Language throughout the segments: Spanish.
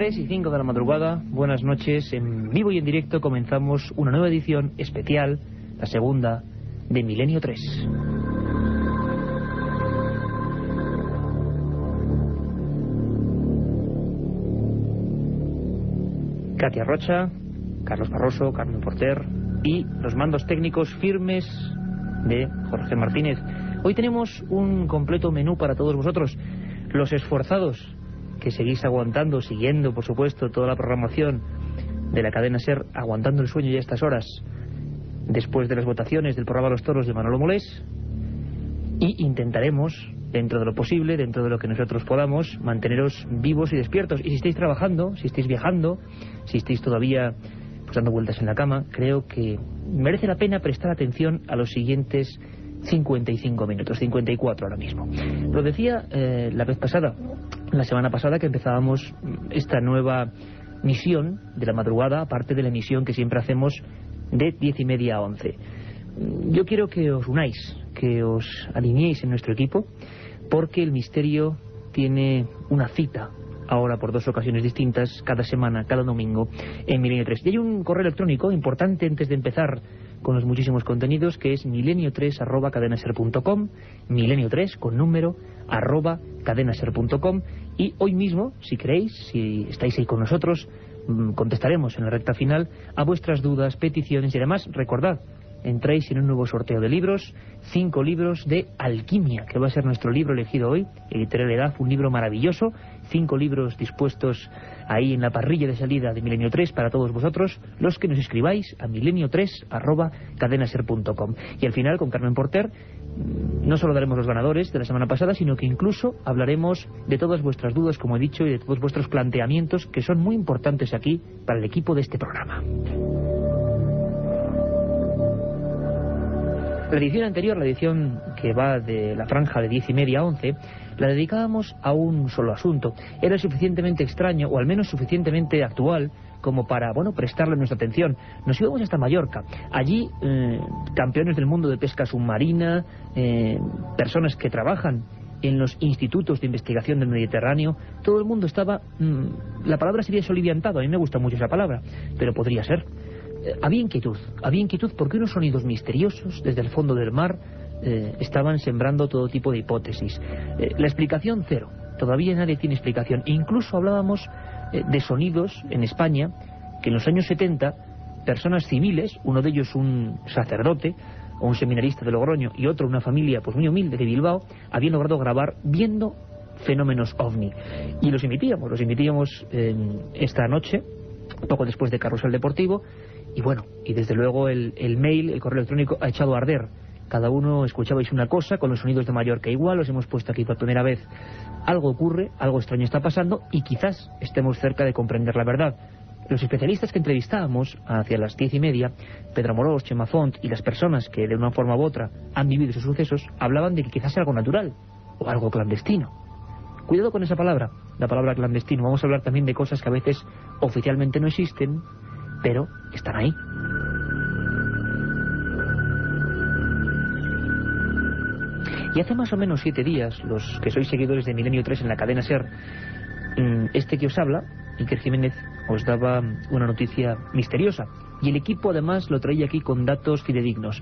3:05 de la madrugada, buenas noches, en vivo y en directo comenzamos una nueva edición especial, la segunda de Milenio 3. Katia Rocha, Carlos Barroso, Carmen Porter y los mandos técnicos firmes de Jorge Martínez. Hoy tenemos un completo menú para todos vosotros, los esforzados que seguís aguantando, siguiendo por supuesto toda la programación de la cadena SER, aguantando el sueño ya a estas horas, después de las votaciones del programa Los Toros de Manolo Molés, y intentaremos, dentro de lo posible, dentro de lo que nosotros podamos, manteneros vivos y despiertos. Y si estáis trabajando, si estáis viajando, si estáis todavía pues dando vueltas en la cama, creo que merece la pena prestar atención a los siguientes 55 minutos, 54 ahora mismo. Lo decía la semana pasada, que empezábamos esta nueva misión de la madrugada, aparte de la emisión que siempre hacemos de 10:30 a 11. Yo quiero que os unáis, que os alineéis en nuestro equipo, porque el misterio tiene una cita ahora por 2 ocasiones distintas, cada semana, cada domingo, en Milenio 3. Y hay un correo electrónico importante antes de empezar con los muchísimos contenidos, que es milenio3@cadenaser.com, milenio3 con número @cadenaser.com. Y hoy mismo, si queréis, si estáis ahí con nosotros, contestaremos en la recta final a vuestras dudas, peticiones, y además recordad, entráis en un nuevo sorteo de libros, 5 libros de Alquimia, que va a ser nuestro libro elegido hoy, Editorial Edad, un libro maravilloso, 5 libros dispuestos ahí en la parrilla de salida de Milenio 3 para todos vosotros, los que nos escribáis a milenio3@cadenaser.com. Y al final, con Carmen Porter, no solo daremos los ganadores de la semana pasada, sino que incluso hablaremos de todas vuestras dudas, como he dicho, y de todos vuestros planteamientos, que son muy importantes aquí para el equipo de este programa. La edición anterior, la edición que va de la franja de 10:30 a 11, la dedicábamos a un solo asunto. Era suficientemente extraño, o al menos suficientemente actual, como para, prestarle nuestra atención. Nos íbamos hasta Mallorca. Allí, campeones del mundo de pesca submarina, personas que trabajan en los institutos de investigación del Mediterráneo, todo el mundo estaba, la palabra sería soliviantado, a mí me gusta mucho esa palabra, pero podría ser. Había inquietud porque unos sonidos misteriosos desde el fondo del mar estaban sembrando todo tipo de hipótesis. La explicación cero, todavía nadie tiene explicación. Incluso hablábamos de sonidos en España que en los años 70 personas civiles, uno de ellos un sacerdote o un seminarista de Logroño y otro una familia pues muy humilde de Bilbao, habían logrado grabar viendo fenómenos ovni. Y los emitíamos esta noche, poco después de Carrusel Deportivo. Y desde luego el mail, el correo electrónico ha echado a arder. Cada uno escuchabais una cosa con los sonidos de Mallorca. Igual los hemos puesto aquí por primera vez. Algo ocurre, algo extraño está pasando y quizás estemos cerca de comprender la verdad. Los especialistas que entrevistábamos hacia las 10:30, Pedro Amorós, Chema Font y las personas que de una forma u otra han vivido esos sucesos, hablaban de que quizás era algo natural o algo clandestino. Cuidado con esa palabra, la palabra clandestino. Vamos a hablar también de cosas que a veces oficialmente no existen, pero están ahí. Y hace más o menos 7 días, los que sois seguidores de Milenio 3 en la cadena SER, este que os habla, Iker Jiménez, os daba una noticia misteriosa. Y el equipo además lo traía aquí con datos fidedignos.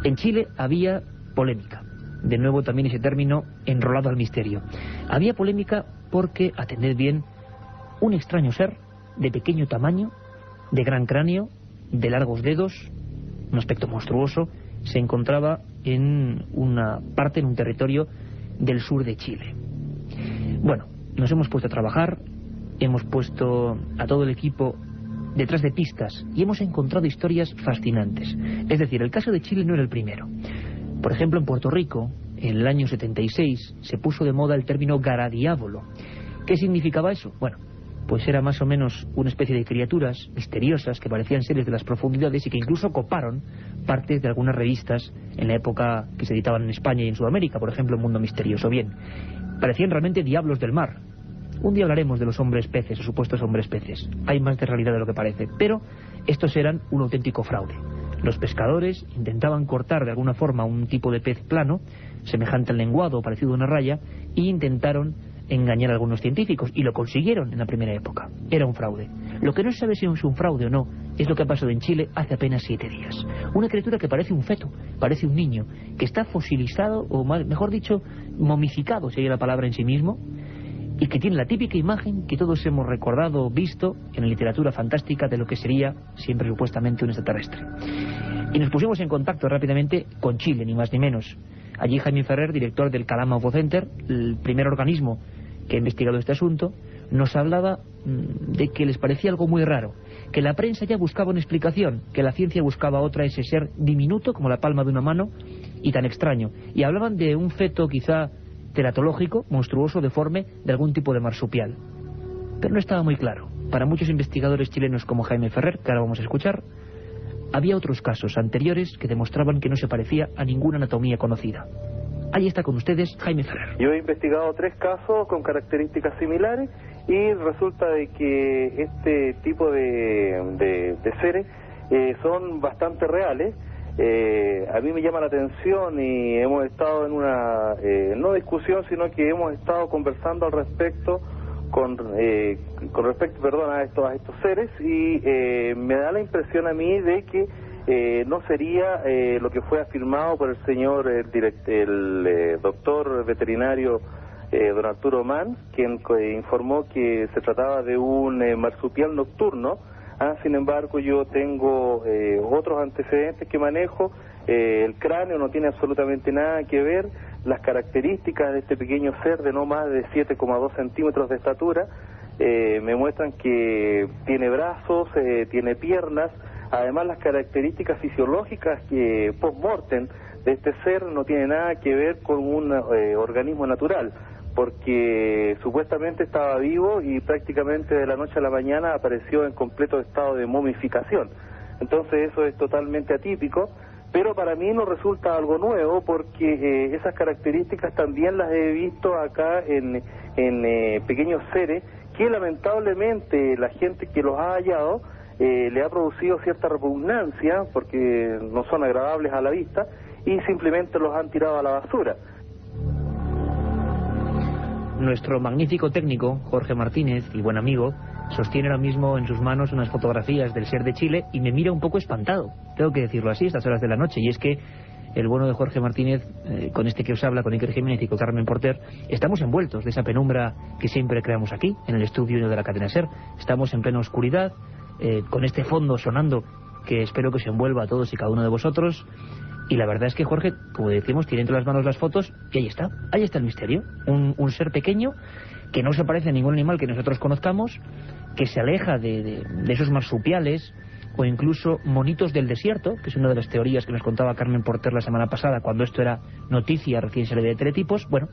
En Chile había polémica. De nuevo también ese término enrolado al misterio. Había polémica porque, atended bien, un extraño ser de pequeño tamaño, de gran cráneo, de largos dedos, un aspecto monstruoso, se encontraba en una parte, en un territorio del sur de Chile. Nos hemos puesto a trabajar, hemos puesto a todo el equipo detrás de pistas y hemos encontrado historias fascinantes. Es decir, el caso de Chile no era el primero. Por ejemplo, en Puerto Rico, en el año 76, se puso de moda el término garadiábolo. ¿Qué significaba eso? Pues era más o menos una especie de criaturas misteriosas que parecían seres de las profundidades y que incluso coparon partes de algunas revistas en la época que se editaban en España y en Sudamérica, por ejemplo, Mundo Misterioso. Bien, parecían realmente diablos del mar. Un día hablaremos de los hombres peces, o supuestos hombres peces. Hay más de realidad de lo que parece, pero estos eran un auténtico fraude. Los pescadores intentaban cortar de alguna forma un tipo de pez plano, semejante al lenguado o parecido a una raya, e intentaron engañar a algunos científicos, y lo consiguieron en la primera época. Era un fraude. Lo que no se sabe si es un fraude o no es lo que ha pasado en Chile hace apenas 7 días. Una criatura que parece un feto, parece un niño, que está fosilizado, o mejor dicho, momificado, sería la palabra en sí mismo, y que tiene la típica imagen que todos hemos recordado o visto en la literatura fantástica de lo que sería siempre supuestamente un extraterrestre. Y nos pusimos en contacto rápidamente con Chile, ni más ni menos. Allí Jaime Ferrer, director del Calama UFO Center, el primer organismo que ha investigado este asunto, nos hablaba de que les parecía algo muy raro, que la prensa ya buscaba una explicación, que la ciencia buscaba otra, ese ser diminuto como la palma de una mano y tan extraño. Y hablaban de un feto quizá teratológico, monstruoso, deforme, de algún tipo de marsupial. Pero no estaba muy claro. Para muchos investigadores chilenos como Jaime Ferrer, que ahora vamos a escuchar, había otros casos anteriores que demostraban que no se parecía a ninguna anatomía conocida. Ahí está con ustedes Jaime Ferrer. Yo he investigado 3 casos con características similares y resulta de que este tipo de seres son bastante reales. A mí me llama la atención y hemos estado en una, no discusión, sino que hemos estado conversando al respecto con respecto, a estos seres, y me da la impresión a mí de que no sería lo que fue afirmado por el señor doctor veterinario don Arturo Mann, quien informó que se trataba de un marsupial nocturno. Sin embargo, yo tengo otros antecedentes que manejo. El cráneo no tiene absolutamente nada que ver. Las características de este pequeño ser de no más de 7,2 centímetros de estatura me muestran que tiene brazos, tiene piernas. Además, las características fisiológicas que post-mortem de este ser no tiene nada que ver con un organismo natural, porque supuestamente estaba vivo y prácticamente de la noche a la mañana apareció en completo estado de momificación. Entonces eso es totalmente atípico, pero para mí no resulta algo nuevo, porque esas características también las he visto acá en pequeños seres que lamentablemente la gente que los ha hallado le ha producido cierta repugnancia, porque no son agradables a la vista, y simplemente los han tirado a la basura. Nuestro magnífico técnico, Jorge Martínez, y buen amigo, sostiene ahora mismo en sus manos unas fotografías del ser de Chile y me mira un poco espantado. Tengo que decirlo así, a estas horas de la noche. Y es que el bueno de Jorge Martínez, con este que os habla, con Iker Jiménez y con Carmen Porter, estamos envueltos de esa penumbra que siempre creamos aquí, en el estudio de la cadena SER. Estamos en plena oscuridad, con este fondo sonando que espero que os envuelva a todos y cada uno de vosotros. Y la verdad es que Jorge, como decimos, tiene entre las manos las fotos y ahí está el misterio. Un ser pequeño que no se parece a ningún animal que nosotros conozcamos, que se aleja de esos marsupiales o incluso monitos del desierto, que es una de las teorías que nos contaba Carmen Porter la semana pasada, cuando esto era noticia recién salida de Teletipos. Bueno,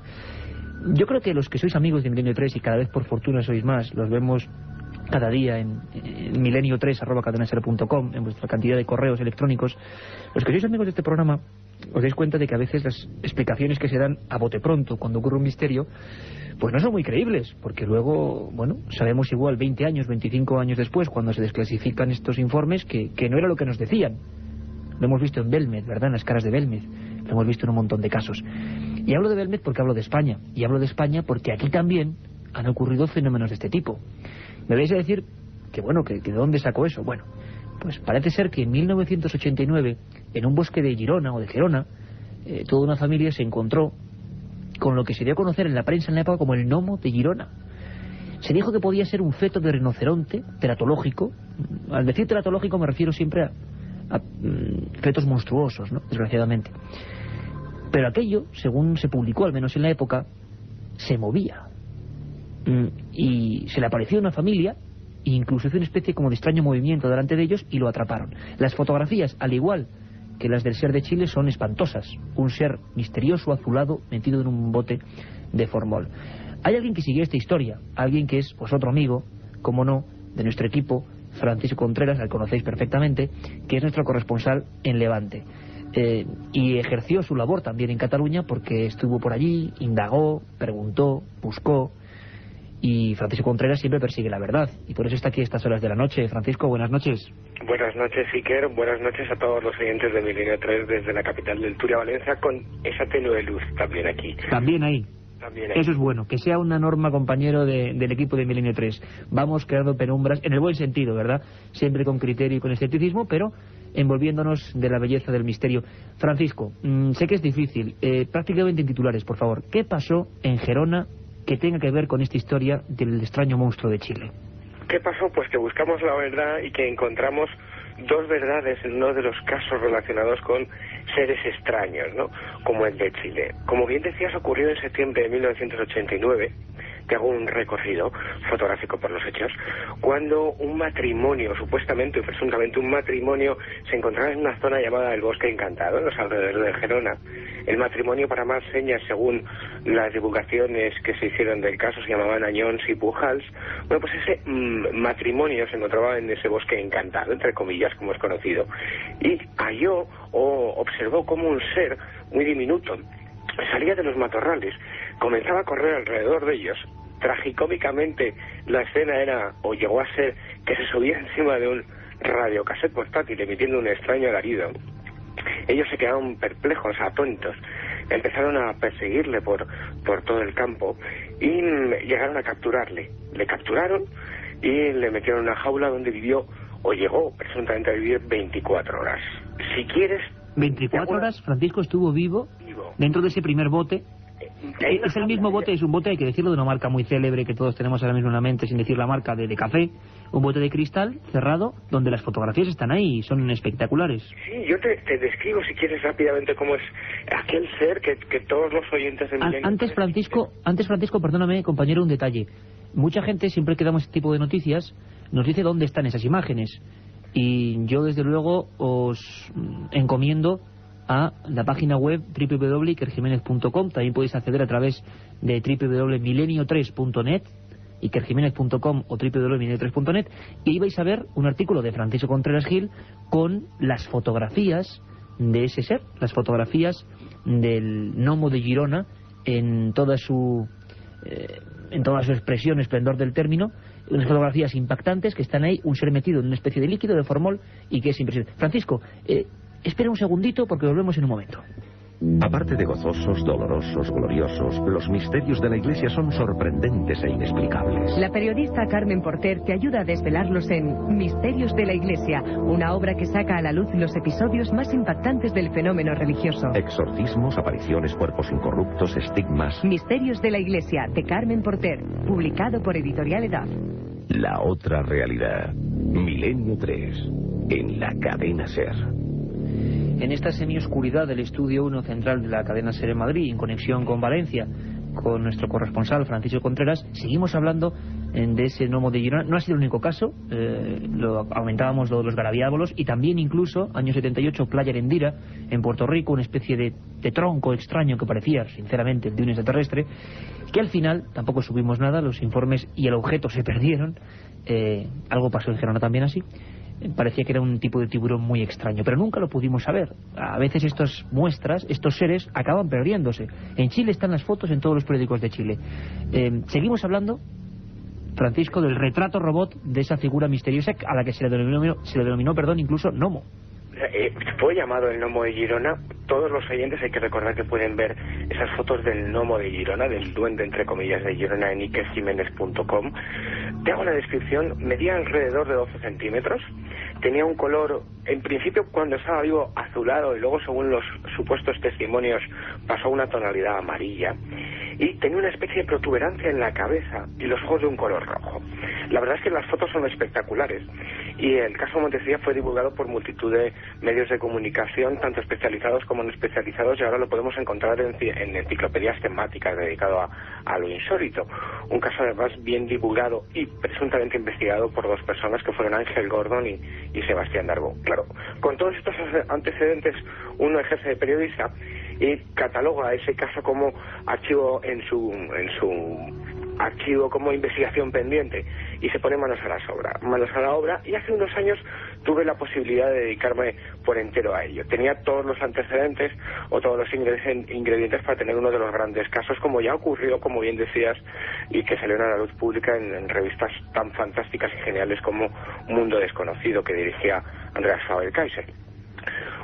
yo creo que los que sois amigos de Milenio 3, y cada vez por fortuna sois más, los vemos cada día en milenio3@cadenaser.com, en vuestra cantidad de correos electrónicos, los que sois amigos de este programa os dais cuenta de que a veces las explicaciones que se dan a bote pronto cuando ocurre un misterio pues no son muy creíbles, porque luego, bueno, sabemos igual 20 años, 25 años después, cuando se desclasifican estos informes, que no era lo que nos decían. Lo hemos visto en Belmed, ¿verdad?, en las caras de Belmed, lo hemos visto en un montón de casos. Y hablo de Belmed porque hablo de España, y hablo de España porque aquí también han ocurrido fenómenos de este tipo. Me vais a decir que bueno, que de dónde sacó eso. Bueno, pues parece ser que en 1989, en un bosque de Girona o de Gerona, toda una familia se encontró con lo que se dio a conocer en la prensa en la época como el gnomo de Girona. Se dijo que podía ser un feto de rinoceronte teratológico. Al decir teratológico me refiero siempre a fetos monstruosos, ¿no?, desgraciadamente. Pero aquello, según se publicó, al menos en la época, se movía. Y se le apareció a una familia e incluso hizo una especie como de extraño movimiento delante de ellos y lo atraparon. Las fotografías, al igual que las del ser de Chile, son espantosas. Un ser misterioso, azulado, metido en un bote de formol. Hay alguien que sigue esta historia, alguien que es pues otro amigo, como no, de nuestro equipo, Francisco Contreras, al conocéis perfectamente, que es nuestro corresponsal en Levante. Y ejerció su labor también en Cataluña, porque estuvo por allí, indagó, preguntó, buscó. Y Francisco Contreras siempre persigue la verdad, y por eso está aquí a estas horas de la noche. Francisco, buenas noches. Buenas noches, Iker. Buenas noches a todos los oyentes de Milenio 3 desde la capital del Turia, Valencia, con esa tenue luz también aquí. También ahí. También eso es bueno, que sea una norma, compañero, del equipo de Milenio 3. Vamos creando penumbras, en el buen sentido, ¿verdad? Siempre con criterio y con escepticismo, pero envolviéndonos de la belleza del misterio. Francisco, sé que es difícil, prácticamente en titulares, por favor. ¿Qué pasó en Gerona que tenga que ver con esta historia del extraño monstruo de Chile? ¿Qué pasó? Pues que buscamos la verdad y que encontramos dos verdades en uno de los casos relacionados con seres extraños, ¿no? Como el de Chile. Como bien decías, ocurrió en septiembre de 1989, te hago un recorrido fotográfico por los hechos, cuando un matrimonio, supuestamente o presuntamente un matrimonio, se encontraba en una zona llamada el Bosque Encantado, en los alrededores de Gerona. El matrimonio, para más señas, según las divulgaciones que se hicieron del caso, se llamaban Añons y Pujals. Bueno, pues ese matrimonio se encontraba en ese Bosque Encantado, entre comillas, como es conocido, y halló o observó como un ser muy diminuto salía de los matorrales, comenzaba a correr alrededor de ellos. Tragicómicamente la escena era, o llegó a ser, que se subía encima de un radiocassette portátil emitiendo un extraño alarido. Ellos se quedaron perplejos, atónitos. Empezaron a perseguirle por todo el campo y llegaron a capturarle. Le capturaron y le metieron en una jaula donde vivió, o llegó presuntamente a vivir 24 horas. Si quieres... 24 horas, Francisco estuvo vivo dentro de ese primer bote. Es el mismo bote, es un bote, hay que decirlo, de una marca muy célebre que todos tenemos ahora mismo en la mente, sin decir la marca, de café, un bote de cristal cerrado, donde las fotografías están ahí y son espectaculares. Sí, yo te describo, si quieres, rápidamente cómo es aquel ser que todos los oyentes de Milenio... Antes, Francisco, perdóname, compañero, un detalle. Mucha gente, siempre que damos este tipo de noticias, nos dice dónde están esas imágenes. Y yo, desde luego, os encomiendo a la página web www.ikerjimenez.com. También podéis acceder a través de www.milenio3.net, ikerjimenez.com o www.milenio3.net, y ahí vais a ver un artículo de Francisco Contreras Gil con las fotografías de ese ser, las fotografías del gnomo de Girona en toda su expresión, esplendor del término. Unas fotografías impactantes que están ahí, un ser metido en una especie de líquido, de formol, y que es impresionante. Francisco, espera un segundito porque volvemos en un momento. Aparte de gozosos, dolorosos, gloriosos, los misterios de la Iglesia son sorprendentes e inexplicables. La periodista Carmen Porter te ayuda a desvelarlos en Misterios de la Iglesia, una obra que saca a la luz los episodios más impactantes del fenómeno religioso. Exorcismos, apariciones, cuerpos incorruptos, estigmas. Misterios de la Iglesia, de Carmen Porter, publicado por Editorial Edad. La otra realidad. Milenio 3, en la cadena SER. En esta semioscuridad del estudio 1 central de la cadena SER en Madrid, en conexión con Valencia, con nuestro corresponsal Francisco Contreras, seguimos hablando de ese gnomo de Girona. No ha sido el único caso, aumentábamos lo de los garabiábolos, y también incluso, año 78, Playa Arendira, en Puerto Rico, una especie de tronco extraño que parecía, sinceramente, el de un extraterrestre, que al final tampoco subimos nada, los informes y el objeto se perdieron. Algo pasó en Gerona también así. Parecía que era un tipo de tiburón muy extraño, pero nunca lo pudimos saber. A veces estas muestras, estos seres, acaban perdiéndose. En Chile están las fotos en todos los periódicos de Chile. Seguimos hablando, Francisco, del retrato robot de esa figura misteriosa a la que se le denominó, incluso gnomo. Fue llamado el gnomo de Girona. Todos los oyentes hay que recordar que pueden ver esas fotos del gnomo de Girona, del duende entre comillas de Girona, en ikerjimenez.com. Te hago la descripción. Medía alrededor de 12 centímetros, tenía un color, en principio cuando estaba vivo, azulado, y luego, según los supuestos testimonios, pasó a una tonalidad amarilla, y tenía una especie de protuberancia en la cabeza y los ojos de un color rojo. La verdad es que las fotos son espectaculares, y el caso Montesía fue divulgado por multitud de medios de comunicación, tanto especializados como no especializados, y ahora lo podemos encontrar en enciclopedias temáticas dedicadas a lo insólito. Un caso además bien divulgado y presuntamente investigado por dos personas que fueron Ángel Gordon y Sebastián Darbo. Claro, con todos estos antecedentes, uno ejerce de periodista y cataloga ese caso como archivo en su archivo, como investigación pendiente, y se pone manos a la obra, y hace unos años tuve la posibilidad de dedicarme por entero a ello. Tenía todos los antecedentes o todos los ingredientes para tener uno de los grandes casos, como ya ocurrió, como bien decías, y que salieron a la luz pública en revistas tan fantásticas y geniales como Mundo Desconocido, que dirigía Andreas Faber-Kaiser.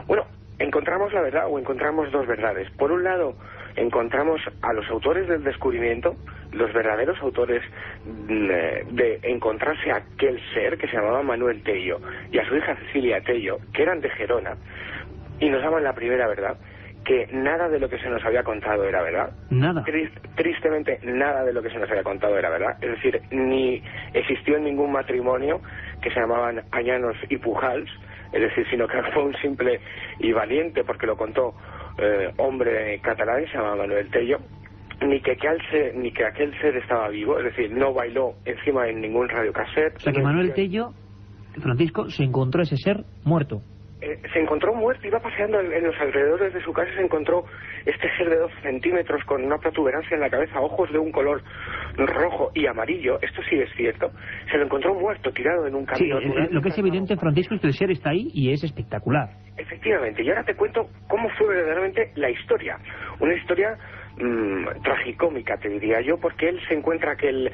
Bueno, encontramos la verdad, o encontramos dos verdades. Por un lado, encontramos a los autores del descubrimiento, los verdaderos autores de encontrarse a aquel ser que se llamaba Manuel Tello y a su hija Cecilia Tello, que eran de Gerona, y nos daban la primera verdad, que nada de lo que se nos había contado era verdad. Nada. Tristemente, nada de lo que se nos había contado era verdad. Es decir, ni existió ningún matrimonio que se llamaban Añanos y Pujals, es decir, sino que fue un simple y valiente, porque lo contó hombre catalán, se llamaba Manuel Tello, ni que aquel ser estaba vivo, es decir, no bailó encima de ningún radiocassette. O sea que Manuel Tello, Francisco, se encontró ese ser muerto. Se encontró muerto, iba paseando en los alrededores de su casa, se encontró este ser de 12 centímetros con una protuberancia en la cabeza, ojos de un color rojo y amarillo, esto sí es cierto, se lo encontró muerto, tirado en un camino. Sí, lo que es evidente, Francisco, es que el ser está ahí y es espectacular. Efectivamente, y ahora te cuento cómo fue verdaderamente la historia, una historia tragicómica, te diría yo, porque él se encuentra aquel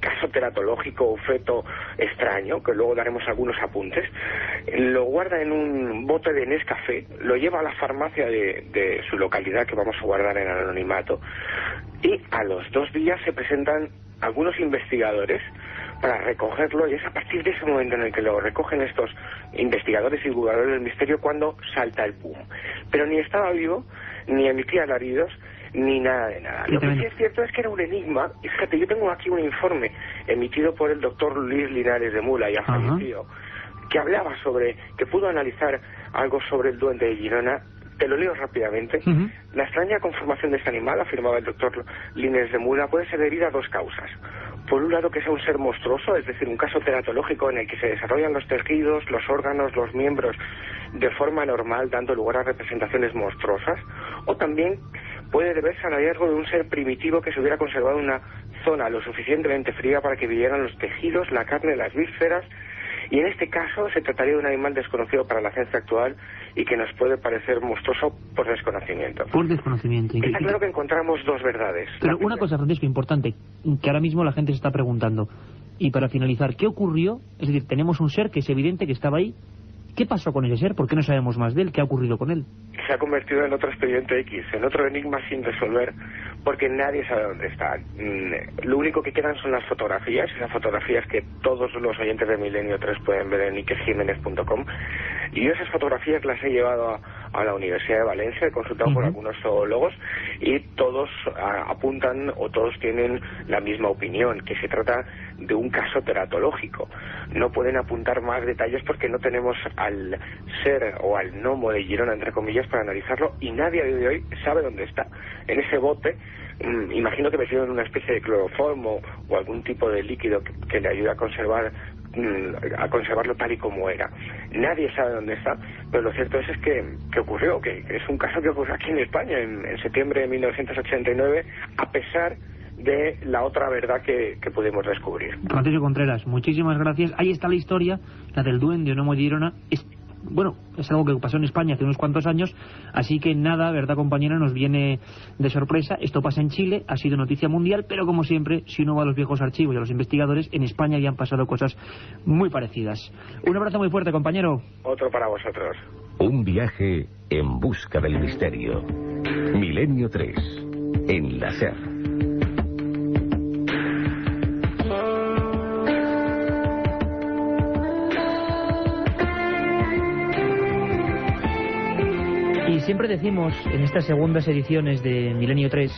caso teratológico o feto extraño, que luego daremos algunos apuntes, lo guarda en un bote de Nescafé, lo lleva a la farmacia de su localidad, que vamos a guardar en anonimato, y a los 2 días se presentan algunos investigadores para recogerlo, y es a partir de ese momento en el que lo recogen estos investigadores y divulgadores del misterio cuando salta el boom. Pero ni estaba vivo, ni emitía alaridos, ni nada de nada. Lo que sí es cierto es que era un enigma, y fíjate, yo tengo aquí un informe emitido por el doctor Luis Linares de Mula, ya fallecido, que hablaba sobre, que pudo analizar algo sobre el duende de Girona. Te lo leo rápidamente. La extraña conformación de este animal, afirmaba el doctor Linares de Mula, puede ser debida a 2 causas. Por un lado, que sea un ser monstruoso, es decir, un caso teratológico en el que se desarrollan los tejidos, los órganos, los miembros de forma normal, dando lugar a representaciones monstruosas, o también puede deberse al hallazgo de un ser primitivo que se hubiera conservado en una zona lo suficientemente fría para que vivieran los tejidos, la carne, las vísceras, y en este caso se trataría de un animal desconocido para la ciencia actual y que nos puede parecer monstruoso por desconocimiento. Por desconocimiento. Está claro que encontramos 2 verdades. Pero una cosa, Francisco, importante, que ahora mismo la gente se está preguntando, y para finalizar, ¿qué ocurrió? Es decir, tenemos un ser que es evidente que estaba ahí. ¿Qué pasó con ese ser? ¿Por qué no sabemos más de él? ¿Qué ha ocurrido con él? Se ha convertido en otro expediente X, en otro enigma sin resolver, porque nadie sabe dónde está. Lo único que quedan son las fotografías, esas fotografías que todos los oyentes de Milenio 3 pueden ver en ikerjimenez.com, y esas fotografías las he llevado a la Universidad de Valencia, he consultado por algunos zoólogos, y todos apuntan, o todos tienen la misma opinión, que se trata de un caso teratológico. No pueden apuntar más detalles porque no tenemos al ser o al gnomo de Girona, entre comillas, para analizarlo, y nadie a día de hoy sabe dónde está. En ese bote, imagino que metido en una especie de cloroformo o algún tipo de líquido que le ayuda a conservarlo tal y como era. Nadie sabe dónde está, pero lo cierto es que ocurrió, que es un caso que ocurrió aquí en España en septiembre de 1989, a pesar de la otra verdad que pudimos descubrir. Francisco Contreras, muchísimas gracias. Ahí está la historia, la del duende o gnomo de Girona. Bueno, es algo que pasó en España hace unos cuantos años, así que nada, verdad compañera, nos viene de sorpresa. Esto pasa en Chile, ha sido noticia mundial, pero como siempre, si uno va a los viejos archivos y a los investigadores, en España ya han pasado cosas muy parecidas. Un abrazo muy fuerte, compañero. Otro para vosotros. Un viaje en busca del misterio. Milenio 3, en la SER. Y siempre decimos en estas segundas ediciones de Milenio 3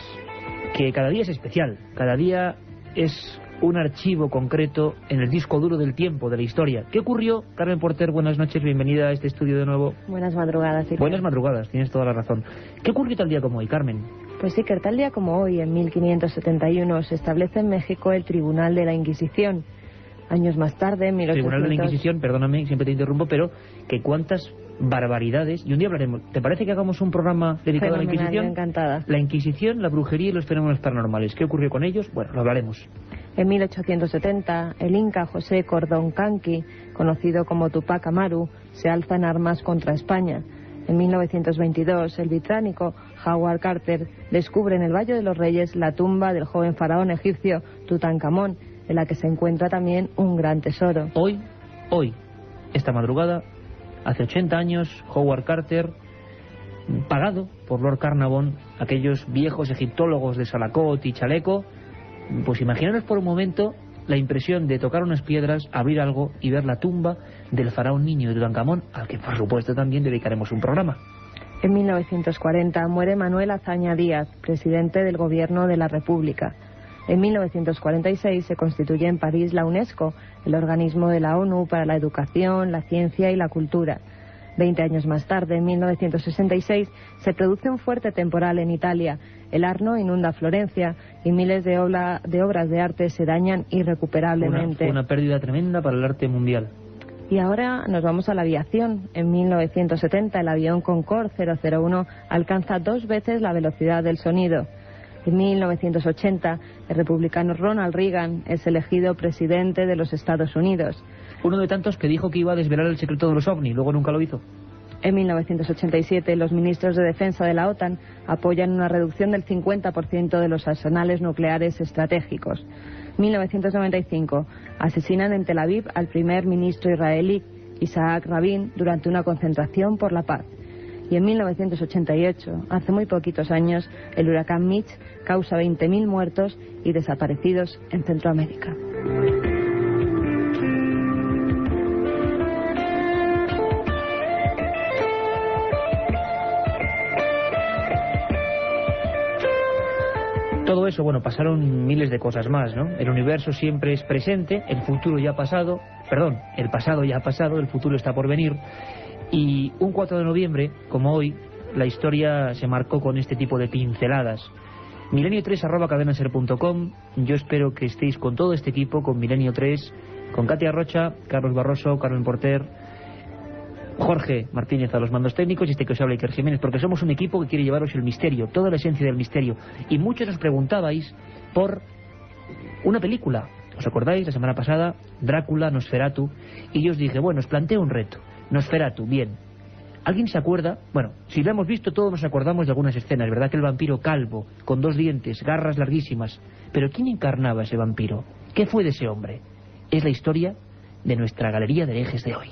que cada día es especial, cada día es un archivo concreto en el disco duro del tiempo, de la historia. ¿Qué ocurrió? Carmen Porter, buenas noches, bienvenida a este estudio de nuevo. Buenas madrugadas, Iker. Buenas madrugadas, tienes toda la razón. ¿Qué ocurrió tal día como hoy, Carmen? Pues Iker, tal día como hoy, en 1571, se establece en México el Tribunal de la Inquisición. Años más tarde, en 1800... Tribunal de la Inquisición, perdóname, siempre te interrumpo, pero que cuántas barbaridades, y un día hablaremos. ¿Te parece que hagamos un programa dedicado a la Inquisición? Encantada. La Inquisición, la brujería y los fenómenos paranormales. ¿Qué ocurrió con ellos? Bueno, lo hablaremos. En 1870, el inca José Cordón Canqui, conocido como Tupac Amaru, se alza en armas contra España. En 1922, el británico Howard Carter descubre en el Valle de los Reyes la tumba del joven faraón egipcio Tutankamón, en la que se encuentra también un gran tesoro. Hoy, esta madrugada, hace 80 años, Howard Carter pagado por Lord Carnarvon, aquellos viejos egiptólogos de Salakot y Chaleco. Pues imaginaros por un momento la impresión de tocar unas piedras, abrir algo y ver la tumba del faraón niño de Tutankamón, al que por supuesto también dedicaremos un programa. En 1940 muere Manuel Azaña Díaz, presidente del Gobierno de la República. En 1946 se constituye en París la UNESCO, el organismo de la ONU para la educación, la ciencia y la cultura. 20 años más tarde, en 1966, se produce un fuerte temporal en Italia. El Arno inunda Florencia y miles de obras de arte se dañan irrecuperablemente. Fue una pérdida tremenda para el arte mundial. Y ahora nos vamos a la aviación. En 1970 el avión Concorde 001 alcanza 2 veces la velocidad del sonido. En 1980 el republicano Ronald Reagan es elegido presidente de los Estados Unidos. Uno de tantos que dijo que iba a desvelar el secreto de los ovnis, luego nunca lo hizo. En 1987 los ministros de defensa de la OTAN apoyan una reducción del 50% de los arsenales nucleares estratégicos. 1995 asesinan en Tel Aviv al primer ministro israelí Isaac Rabin durante una concentración por la paz. Y en 1988, hace muy poquitos años, el huracán Mitch causa 20.000 muertos y desaparecidos en Centroamérica. Todo eso, bueno, pasaron miles de cosas más, ¿no? El universo siempre es presente, el futuro ya ha pasado, perdón, el pasado ya ha pasado, el futuro está por venir. Y un 4 de noviembre, como hoy, la historia se marcó con este tipo de pinceladas. milenio3@cadenaser.com. Yo espero que estéis con todo este equipo, con Milenio 3, con Katia Rocha, Carlos Barroso, Carmen Porter, Jorge Martínez a los mandos técnicos y este que os habla Iker Jiménez, porque somos un equipo que quiere llevaros el misterio, toda la esencia del misterio. Y muchos os preguntabais por una película. ¿Os acordáis? La semana pasada, Drácula, Nosferatu, y yo os dije, bueno, os planteo un reto. Nosferatu, bien. ¿Alguien se acuerda? Bueno, si lo hemos visto todos nos acordamos de algunas escenas, ¿verdad? Que el vampiro calvo, con 2 dientes, garras larguísimas. Pero ¿quién encarnaba ese vampiro? ¿Qué fue de ese hombre? Es la historia de nuestra galería de herejes de hoy.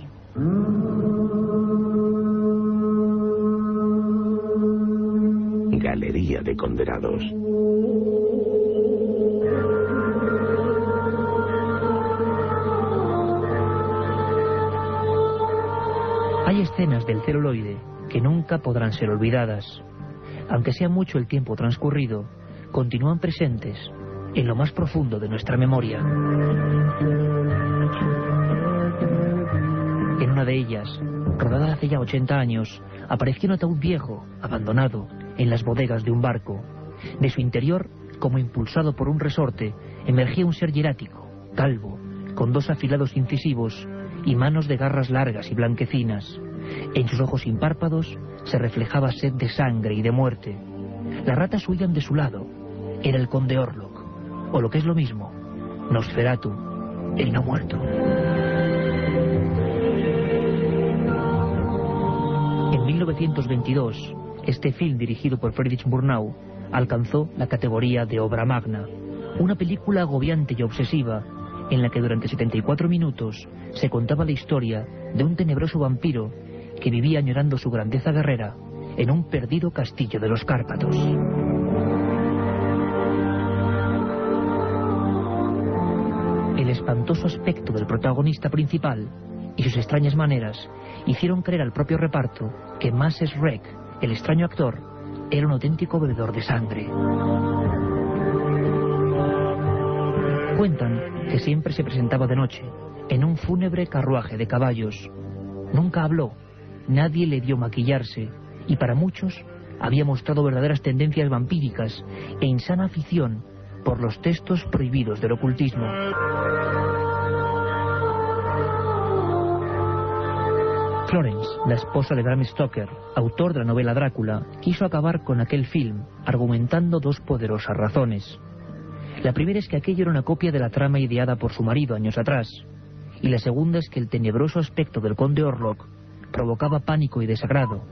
Galería de condenados. Hay escenas del celuloide que nunca podrán ser olvidadas. Aunque sea mucho el tiempo transcurrido, continúan presentes en lo más profundo de nuestra memoria. En una de ellas, rodada hace ya 80 años, apareció un ataúd viejo, abandonado, en las bodegas de un barco. De su interior, como impulsado por un resorte, emergía un ser hierático, calvo, con 2 afilados incisivos y manos de garras largas y blanquecinas. En sus ojos sin párpados se reflejaba sed de sangre y de muerte. Las ratas huían de su lado. Era el conde Orlok, o lo que es lo mismo, Nosferatu, el no muerto. En 1922, este film dirigido por Friedrich Murnau alcanzó la categoría de obra magna. Una película agobiante y obsesiva en la que durante 74 minutos se contaba la historia de un tenebroso vampiro que vivía añorando su grandeza guerrera en un perdido castillo de los Cárpatos. El espantoso aspecto del protagonista principal y sus extrañas maneras hicieron creer al propio reparto que Maces Schreck, el extraño actor, era un auténtico bebedor de sangre. Cuentan que siempre se presentaba de noche, en un fúnebre carruaje de caballos. Nunca habló, nadie le vio maquillarse, y para muchos había mostrado verdaderas tendencias vampíricas e insana afición por los textos prohibidos del ocultismo. Florence, la esposa de Bram Stoker, autor de la novela Drácula, quiso acabar con aquel film, argumentando 2 poderosas razones. La primera es que aquello era una copia de la trama ideada por su marido años atrás, y la segunda es que el tenebroso aspecto del conde Orlok provocaba pánico y desagrado,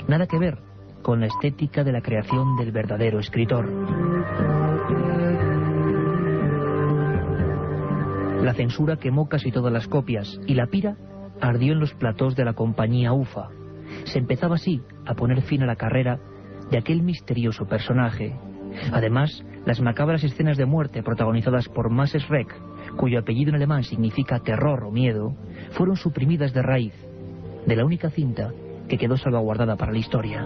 nada que ver con la estética de la creación del verdadero escritor. La censura quemó casi todas las copias y la pira ardió en los platós de la compañía UFA. Se empezaba así a poner fin a la carrera de aquel misterioso personaje. Además, las macabras escenas de muerte protagonizadas por Max Schreck, cuyo apellido en alemán significa terror o miedo, fueron suprimidas de raíz de la única cinta que quedó salvaguardada para la historia.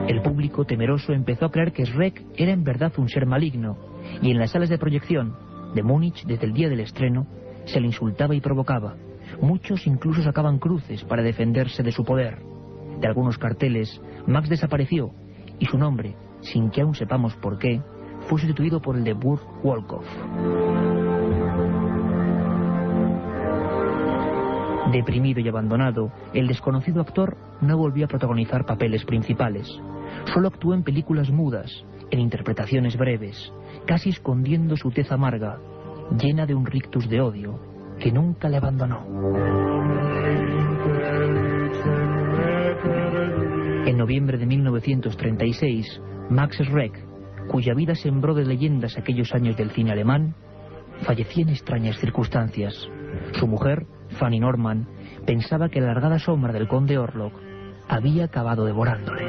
El público temeroso empezó a creer que Schreck era en verdad un ser maligno, y en las salas de proyección de Múnich, desde el día del estreno, se le insultaba y provocaba. Muchos incluso sacaban cruces para defenderse de su poder. De algunos carteles, Max desapareció, y su nombre, sin que aún sepamos por qué, fue sustituido por el de Burt Wolkoff. Deprimido y abandonado, el desconocido actor no volvió a protagonizar papeles principales. Solo actuó en películas mudas, en interpretaciones breves, casi escondiendo su tez amarga, llena de un rictus de odio que nunca le abandonó. En noviembre de 1936, Max Schreck, cuya vida sembró de leyendas aquellos años del cine alemán, falleció en extrañas circunstancias. Su mujer, Fanny Norman, pensaba que la alargada sombra del conde Orlok había acabado devorándole.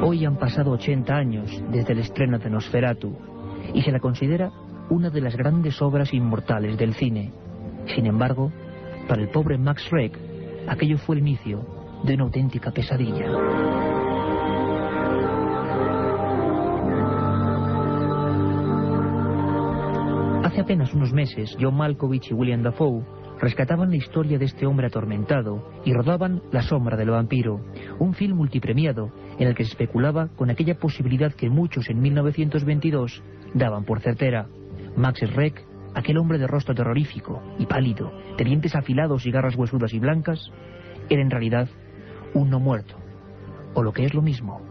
Hoy han pasado 80 años desde el estreno de Nosferatu y se la considera una de las grandes obras inmortales del cine. Sin embargo, para el pobre Max Schreck, aquello fue el inicio de una auténtica pesadilla. Hace apenas unos meses, John Malkovich y William Dafoe rescataban la historia de este hombre atormentado y rodaban La sombra del vampiro, un film multipremiado en el que se especulaba con aquella posibilidad que muchos en 1922 daban por certera. Max Schreck, aquel hombre de rostro terrorífico y pálido, de dientes afilados y garras huesudas y blancas, era en realidad un no muerto, o lo que es lo mismo,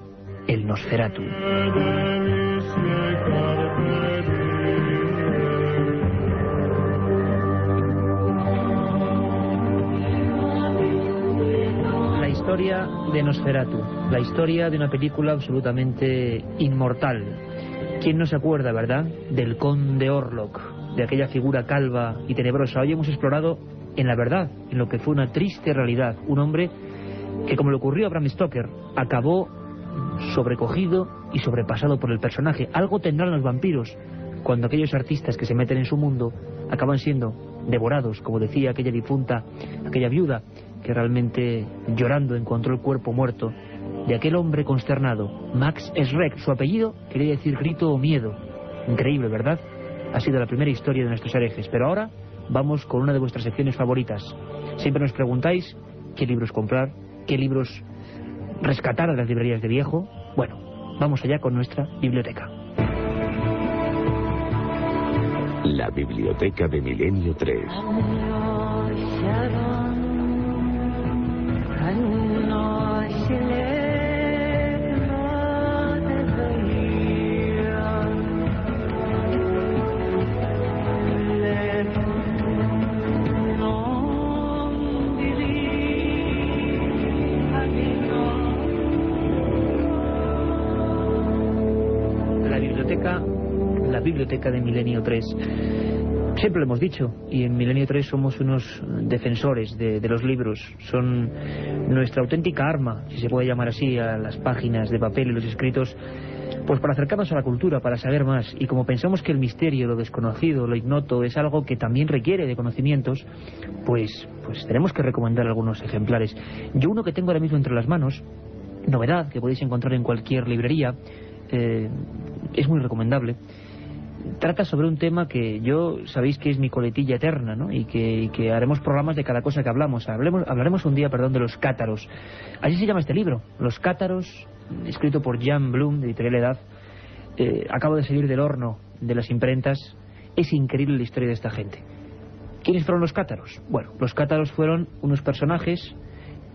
el Nosferatu. La historia de Nosferatu, la historia de una película absolutamente inmortal. ¿Quién no se acuerda, verdad, del conde Orlok, de aquella figura calva y tenebrosa? Hoy hemos explorado en la verdad, en lo que fue una triste realidad, un hombre que, como le ocurrió a Bram Stoker, acabó sobrecogido y sobrepasado por el personaje. Algo tendrán los vampiros cuando aquellos artistas que se meten en su mundo acaban siendo devorados, como decía aquella difunta, aquella viuda, que realmente llorando encontró el cuerpo muerto de aquel hombre consternado, Max Schreck. Su apellido quería decir grito o miedo. Increíble, ¿verdad? Ha sido la primera historia de nuestros herejes. Pero ahora vamos con una de vuestras secciones favoritas. Siempre nos preguntáis qué libros comprar, qué libros rescatar de las librerías de viejo. Bueno, vamos allá con nuestra biblioteca. La biblioteca de Milenio 3. La biblioteca de Milenio 3. Siempre lo hemos dicho, y en Milenio 3 somos unos defensores de los libros. Son nuestra auténtica arma, si se puede llamar así, a las páginas de papel y los escritos, pues para acercarnos a la cultura, para saber más. Y como pensamos que el misterio, lo desconocido, lo ignoto es algo que también requiere de conocimientos, pues tenemos que recomendar algunos ejemplares. Yo uno que tengo ahora mismo entre las manos, novedad, que podéis encontrar en cualquier librería, es muy recomendable. Trata sobre un tema que yo, sabéis que es mi coletilla eterna, ¿no? Y que haremos programas de cada cosa que hablamos. Hablaremos un día, de los cátaros. Así se llama este libro, Los cátaros, escrito por Jan Blum, de Editorial Edad. Acabo de salir del horno de las imprentas. Es increíble la historia de esta gente. ¿Quiénes fueron los cátaros? Bueno, los cátaros fueron unos personajes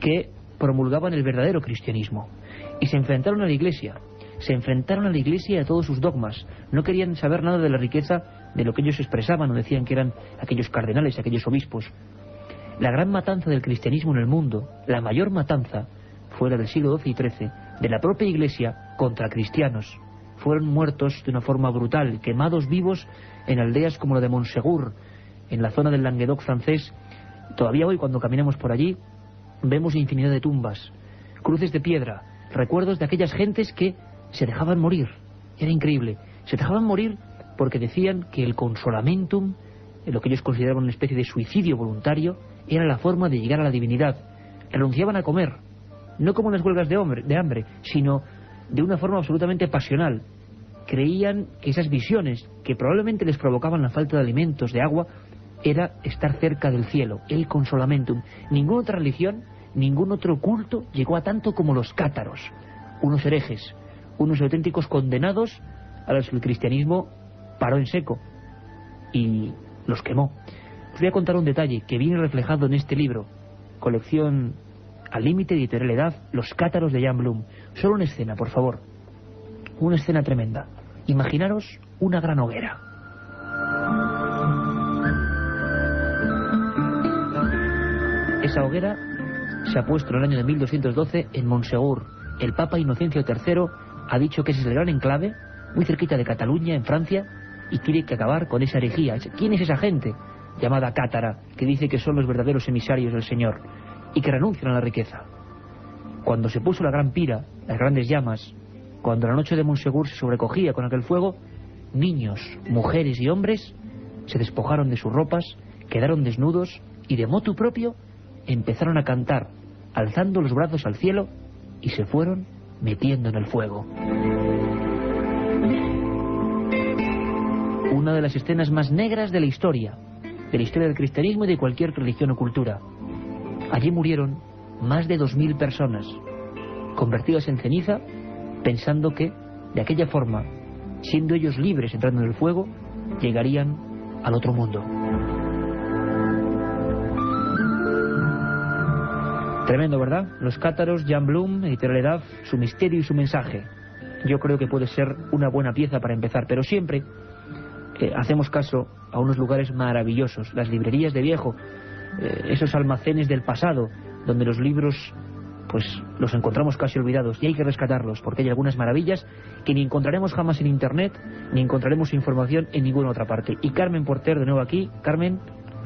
que promulgaban el verdadero cristianismo y se enfrentaron a la Iglesia. Se enfrentaron a la Iglesia y a todos sus dogmas. No querían saber nada de la riqueza de lo que ellos expresaban o decían que eran aquellos cardenales, aquellos obispos. La gran matanza del cristianismo en el mundo, la mayor matanza, fue la del siglo XII y XIII, de la propia Iglesia contra cristianos. fueron muertos de una forma brutal, quemados vivos en aldeas como la de Montsegur, en la zona del Languedoc francés. Todavía hoy, cuando caminamos por allí, vemos infinidad de tumbas, cruces de piedra, recuerdos de aquellas gentes que se dejaban morir. Era increíble. Se dejaban morir porque decían que el consolamentum, lo que ellos consideraban una especie de suicidio voluntario, era la forma de llegar a la divinidad. Renunciaban a comer, no como en las huelgas de hambre, sino de una forma absolutamente pasional. Creían que esas visiones, que probablemente les provocaban la falta de alimentos, de agua, era estar cerca del cielo, el consolamentum. Ninguna otra religión, ningún otro culto llegó a tanto como los cátaros, unos herejes, unos auténticos condenados a los que el cristianismo paró en seco y los quemó. Os voy a contar un detalle que viene reflejado en este libro, colección Al límite, editorial Edad, Los cátaros de Jan Blum. Solo una escena, por favor. Una escena tremenda. Imaginaros una gran hoguera. Esa hoguera se ha puesto en el año de 1212 en Montsegur. El Papa Inocencio III ha dicho que ese es el gran enclave, muy cerquita de Cataluña, en Francia, y quiere que acabar con esa herejía. ¿Quién es esa gente llamada cátara, que dice que son los verdaderos emisarios del Señor y que renuncian a la riqueza? Cuando se puso la gran pira, las grandes llamas, cuando la noche de Montsegur se sobrecogía con aquel fuego, niños, mujeres y hombres se despojaron de sus ropas, quedaron desnudos y de motu propio empezaron a cantar, alzando los brazos al cielo, y se fueron metiendo en el fuego. Una de las escenas más negras de la historia del cristianismo y de cualquier religión o cultura. Allí murieron más de 2000 personas, convertidas en ceniza, pensando que, de aquella forma, siendo ellos libres entrando en el fuego, llegarían al otro mundo. Tremendo, ¿verdad? Los cátaros, Jan Blum, editorial Edad, su misterio y su mensaje. Yo creo que puede ser una buena pieza para empezar, pero siempre hacemos caso a unos lugares maravillosos, las librerías de viejo, esos almacenes del pasado, donde los libros pues los encontramos casi olvidados, y hay que rescatarlos, porque hay algunas maravillas que ni encontraremos jamás en internet, ni encontraremos información en ninguna otra parte. Y Carmen Porter, de nuevo aquí. Carmen.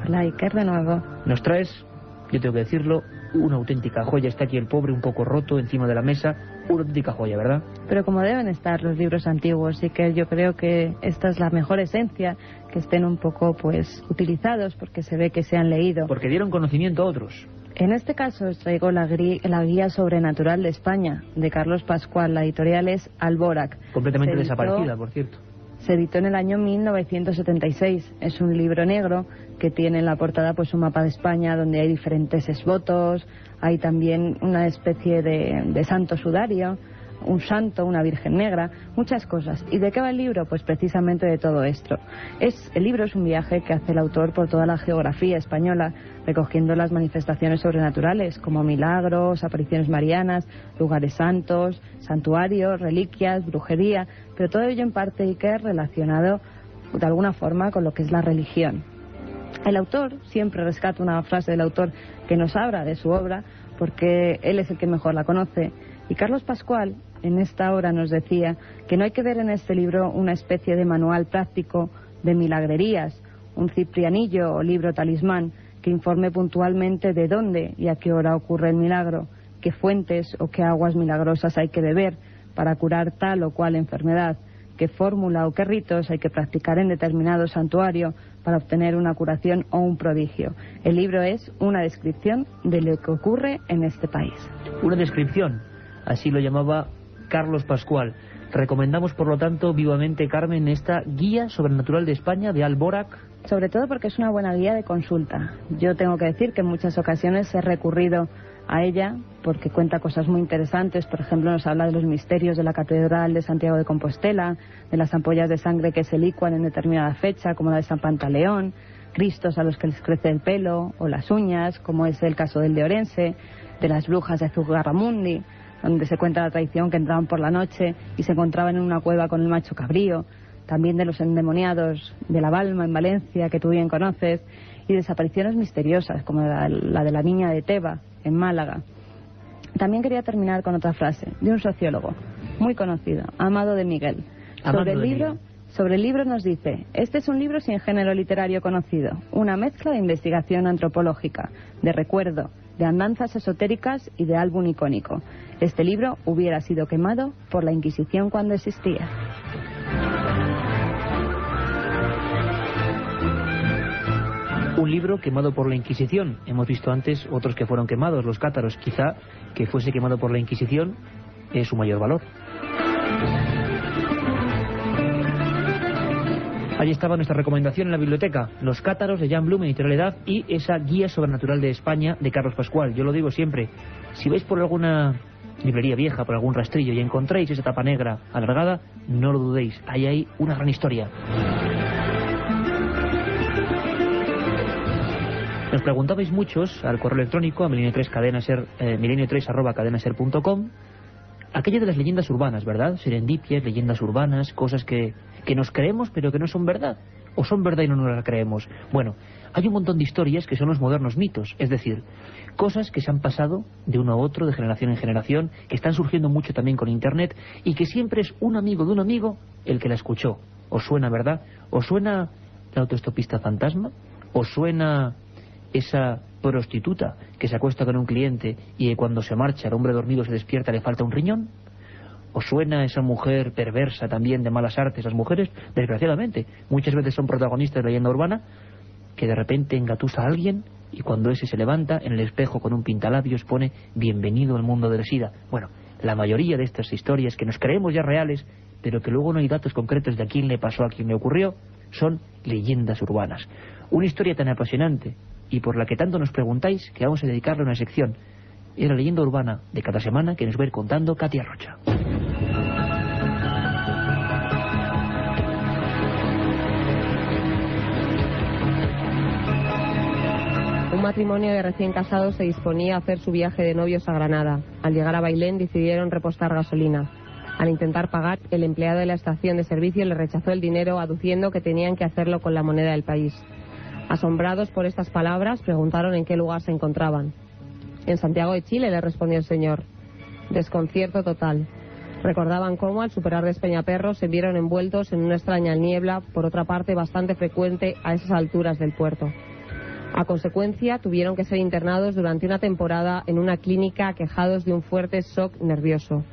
Hola, Iker, de nuevo. Nos traes, yo tengo que decirlo, una auténtica joya. Está aquí el pobre un poco roto encima de la mesa, una auténtica joya, ¿verdad? Pero como deben estar los libros antiguos, y que yo creo que esta es la mejor esencia, que estén un poco pues utilizados, porque se ve que se han leído. Porque dieron conocimiento a otros. En este caso os traigo la guía sobrenatural de España, de Carlos Pascual. La editorial es Alborac. Completamente desaparecida, por cierto. Se editó en el año 1976. Es un libro negro que tiene en la portada pues un mapa de España donde hay diferentes exvotos, hay también una especie de santo sudario, un santo, una virgen negra, muchas cosas. ¿Y de qué va el libro? Pues precisamente de todo esto. El libro es un viaje que hace el autor por toda la geografía española, recogiendo las manifestaciones sobrenaturales, como milagros, apariciones marianas, lugares santos, santuarios, reliquias, brujería, pero todo ello en parte y que es relacionado de alguna forma con lo que es la religión. El autor siempre rescata una frase del autor que nos habla de su obra, porque él es el que mejor la conoce. Y Carlos Pascual en esta obra nos decía que no hay que ver en este libro una especie de manual práctico de milagrerías, un ciprianillo o libro talismán que informe puntualmente de dónde y a qué hora ocurre el milagro, qué fuentes o qué aguas milagrosas hay que beber para curar tal o cual enfermedad, qué fórmula o qué ritos hay que practicar en determinado santuario para obtener una curación o un prodigio. El libro es una descripción de lo que ocurre en este país. Una descripción, así lo llamaba Carlos Pascual. Recomendamos, por lo tanto, vivamente, Carmen, esta guía sobrenatural de España de Alborac. Sobre todo porque es una buena guía de consulta. Yo tengo que decir que en muchas ocasiones he recurrido a ella porque cuenta cosas muy interesantes. Por ejemplo, nos habla de los misterios de la Catedral de Santiago de Compostela, de las ampollas de sangre que se licuan en determinada fecha, como la de San Pantaleón, cristos a los que les crece el pelo o las uñas, como es el caso del de Orense, de las brujas de Zugarramundi, donde se cuenta la tradición que entraban por la noche y se encontraban en una cueva con el macho cabrío, también de los endemoniados de La Balma en Valencia, que tú bien conoces, y desapariciones misteriosas, como la de la niña de Teba, en Málaga. También quería terminar con otra frase de un sociólogo muy conocido, Amado de Miguel. Sobre el libro nos dice: este es un libro sin género literario conocido, una mezcla de investigación antropológica, de recuerdo, de andanzas esotéricas y de álbum icónico. Este libro hubiera sido quemado por la Inquisición cuando existía. Un libro quemado por la Inquisición. Hemos visto antes otros que fueron quemados, los cátaros. Quizá que fuese quemado por la Inquisición es su mayor valor. Allí estaba nuestra recomendación en la biblioteca: Los cátaros de Jan Blum, Editorial Edad, y esa Guía Sobrenatural de España de Carlos Pascual. Yo lo digo siempre, si vais por alguna librería vieja, por algún rastrillo, y encontráis esa tapa negra alargada, no lo dudéis, ahí hay una gran historia. Nos preguntabais muchos al correo electrónico a milenio3@cadenaser.com aquello de las leyendas urbanas, ¿verdad? Serendipias, leyendas urbanas, cosas que nos creemos pero que no son verdad, o son verdad y no nos las creemos. Bueno, hay un montón de historias que son los modernos mitos, es decir, cosas que se han pasado de uno a otro, de generación en generación, que están surgiendo mucho también con internet, y que siempre es un amigo de un amigo el que la escuchó. ¿Os suena, verdad? ¿Os suena la autoestopista fantasma? ¿Os suena esa prostituta que se acuesta con un cliente y que cuando se marcha el hombre dormido se despierta y le falta un riñón? ¿Os suena esa mujer perversa también de malas artes? Las mujeres, desgraciadamente, muchas veces son protagonistas de la leyenda urbana, que de repente engatusa a alguien y cuando ese se levanta en el espejo con un pintalabios pone bienvenido al mundo del SIDA. Bueno, la mayoría de estas historias que nos creemos ya reales, pero que luego no hay datos concretos de a quién le pasó, a quién le ocurrió, son leyendas urbanas. Una historia tan apasionante y por la que tanto nos preguntáis que vamos a dedicarle una sección. Es la leyenda urbana de cada semana que nos va a ir contando Katia Rocha. Un matrimonio de recién casados se disponía a hacer su viaje de novios a Granada. Al llegar a Bailén decidieron repostar gasolina. Al intentar pagar, el empleado de la estación de servicio le rechazó el dinero aduciendo que tenían que hacerlo con la moneda del país. Asombrados por estas palabras, preguntaron en qué lugar se encontraban. En Santiago de Chile, le respondió el señor. Desconcierto total. Recordaban cómo al superar Despeñaperro se vieron envueltos en una extraña niebla, por otra parte bastante frecuente a esas alturas del puerto. A consecuencia, tuvieron que ser internados durante una temporada en una clínica aquejados de un fuerte shock nervioso.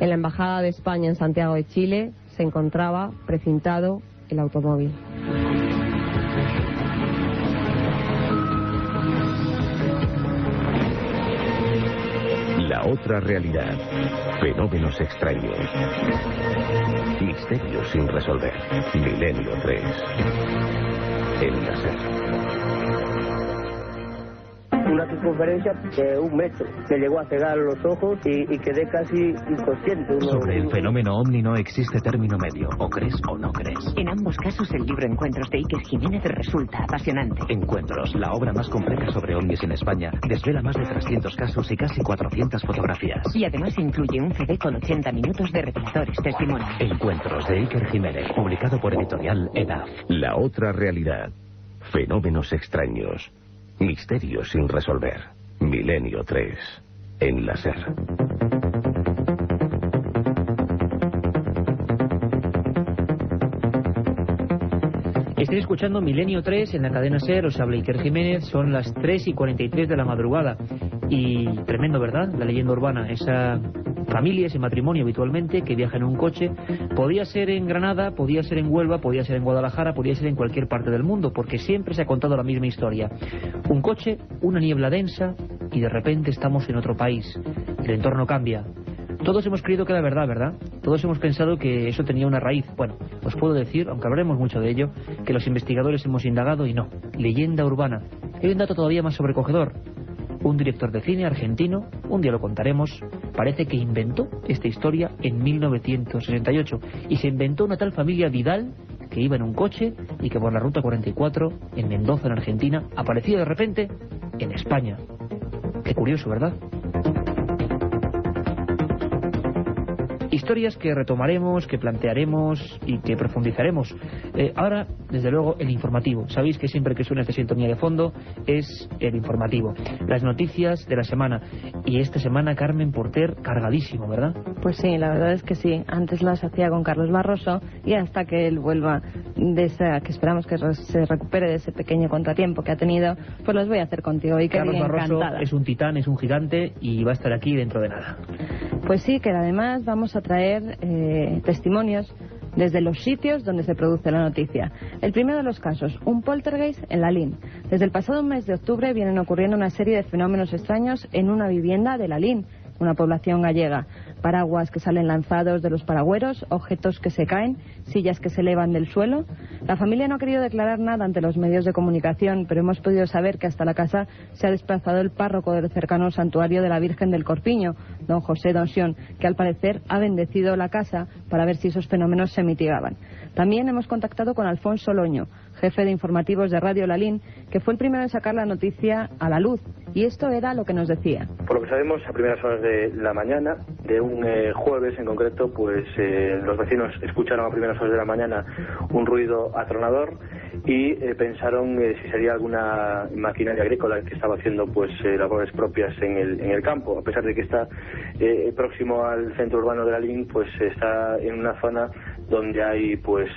En la Embajada de España en Santiago de Chile se encontraba precintado el automóvil. La otra realidad. Fenómenos extraños. Misterios sin resolver. Milenio 3. En la SER. Una circunferencia de 1 metro. Me llegó a cegar los ojos y quedé casi inconsciente. Sobre el fenómeno ovni no existe término medio. O crees o no crees. En ambos casos el libro Encuentros de Iker Jiménez resulta apasionante. Encuentros, la obra más completa sobre ovnis en España, desvela más de 300 casos y casi 400 fotografías. Y además incluye un CD con 80 minutos de reveladores testimonios. Encuentros de Iker Jiménez, publicado por Editorial EDAF. La otra realidad. Fenómenos extraños. Misterios sin resolver. Milenio 3. En la SER. Estáis escuchando Milenio 3 en la cadena SER, os habla Iker Jiménez, son las 3:43 de la madrugada. Y tremendo, ¿verdad? La leyenda urbana, esa familia, ese matrimonio habitualmente que viaja en un coche, podía ser en Granada, podía ser en Huelva, podía ser en Guadalajara, podía ser en cualquier parte del mundo, porque siempre se ha contado la misma historia. Un coche, una niebla densa y de repente estamos en otro país. El entorno cambia. Todos hemos creído que era verdad, ¿verdad? Todos hemos pensado que eso tenía una raíz. Bueno, os puedo decir, aunque hablaremos mucho de ello, que los investigadores hemos indagado y no. Leyenda urbana. Hay un dato todavía más sobrecogedor. Un director de cine argentino, un día lo contaremos, parece que inventó esta historia en 1968. Y se inventó una tal familia Vidal que iba en un coche y que por la ruta 44, en Mendoza, en Argentina, aparecía de repente en España. Qué curioso, ¿verdad? Historias que retomaremos, que plantearemos y que profundizaremos. Ahora, desde luego, el informativo. Sabéis que siempre que suena esta sintonía de fondo es el informativo. Las noticias de la semana. Y esta semana Carmen Porter cargadísimo, ¿verdad? Pues sí, la verdad es que sí. Antes las hacía con Carlos Barroso y hasta que él vuelva de esa, que esperamos que se recupere de ese pequeño contratiempo que ha tenido, pues las voy a hacer contigo. Y Carlos Barroso es un titán, es un gigante y va a estar aquí dentro de nada. Pues sí, que además vamos a traer testimonios desde los sitios donde se produce la noticia. El primero de los casos, un poltergeist en Lalín. Desde el pasado mes de octubre vienen ocurriendo una serie de fenómenos extraños en una vivienda de Lalín, una población gallega. Paraguas que salen lanzados de los paragüeros, objetos que se caen, sillas que se elevan del suelo. La familia no ha querido declarar nada ante los medios de comunicación, pero hemos podido saber que hasta la casa se ha desplazado el párroco del cercano santuario de la Virgen del Corpiño, don José Donsión, que al parecer ha bendecido la casa para ver si esos fenómenos se mitigaban. También hemos contactado con Alfonso Loño, jefe de informativos de Radio Lalín, que fue el primero en sacar la noticia a la luz. Y esto era lo que nos decía. Por lo que sabemos, a primeras horas de la mañana, de un jueves en concreto, pues los vecinos escucharon a primeras horas de la mañana un ruido atronador y pensaron si sería alguna maquinaria agrícola que estaba haciendo pues labores propias en el campo, a pesar de que está próximo al centro urbano de Lalín, pues está en una zona donde hay pues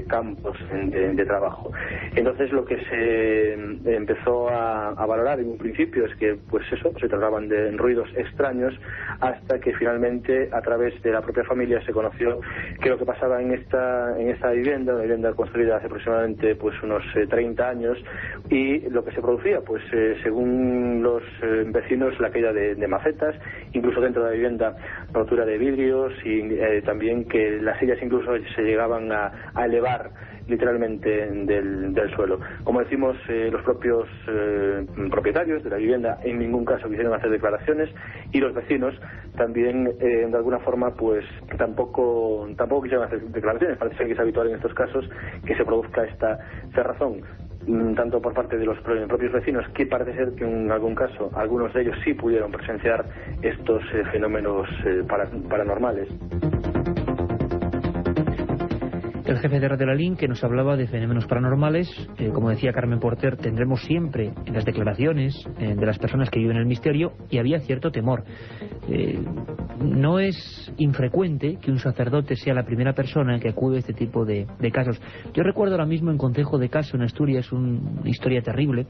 campos de trabajo. Entonces lo que se empezó a valorar en un principio es que pues eso, se trataban de ruidos extraños, hasta que finalmente a través de la propia familia se conoció que lo que pasaba en esta vivienda, una vivienda construida hace aproximadamente pues unos 30 años, y lo que se producía pues según los vecinos, la caída de macetas, incluso dentro de la vivienda rotura de vidrios, y también que las sillas incluso se llegaban a elevar literalmente del suelo. Como decimos, los propios propietarios de la vivienda en ningún caso quisieron hacer declaraciones, y los vecinos también de alguna forma pues tampoco quisieron hacer declaraciones. Parece ser que es habitual en estos casos que se produzca esta cerrazón, tanto por parte de los propios vecinos, que parece ser que en algún caso algunos de ellos sí pudieron presenciar estos fenómenos paranormales. El jefe de Radio Lalín, que nos hablaba de fenómenos paranormales, como decía Carmen Porter, tendremos siempre en las declaraciones de las personas que viven el misterio, y había cierto temor. No es infrecuente que un sacerdote sea la primera persona que acude a este tipo de casos. Yo recuerdo ahora mismo en Concejo de Caso, en Asturias, una historia terrible,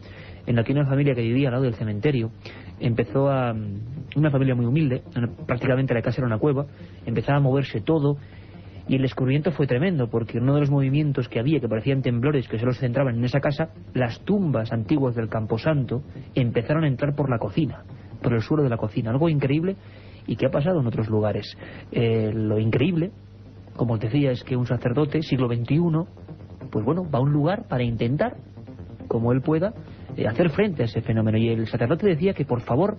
en la que una familia que vivía al lado del cementerio empezó una familia muy humilde, prácticamente la casa era una cueva, empezaba a moverse todo. Y el descubrimiento fue tremendo, porque uno de los movimientos que había, que parecían temblores, que solo se centraban en esa casa, las tumbas antiguas del Camposanto empezaron a entrar por la cocina, por el suelo de la cocina. Algo increíble, y que ha pasado en otros lugares. Lo increíble, como os decía, es que un sacerdote, siglo XXI, pues bueno, va a un lugar para intentar, como él pueda, hacer frente a ese fenómeno. Y el sacerdote decía que, por favor,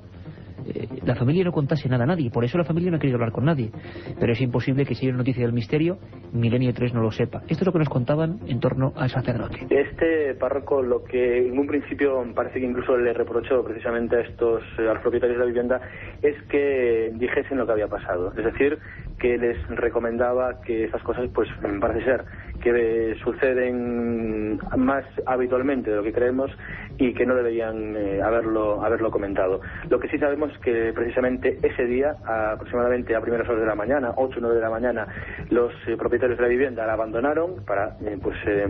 la familia no contase nada a nadie. Por eso la familia no ha querido hablar con nadie. Pero es imposible que si hay una noticia del misterio, Milenio 3 no lo sepa. Esto es lo que nos contaban en torno al sacerdote. Este párroco, lo que en un principio parece que incluso le reprochó precisamente a los propietarios de la vivienda, es que dijesen lo que había pasado. Es decir, que les recomendaba que esas cosas, pues parece ser que suceden más habitualmente de lo que creemos, y que no deberían haberlo comentado. Lo que sí sabemos es que precisamente ese día, aproximadamente a primeras horas de la mañana, 8 o 9 de la mañana, los propietarios de la vivienda la abandonaron para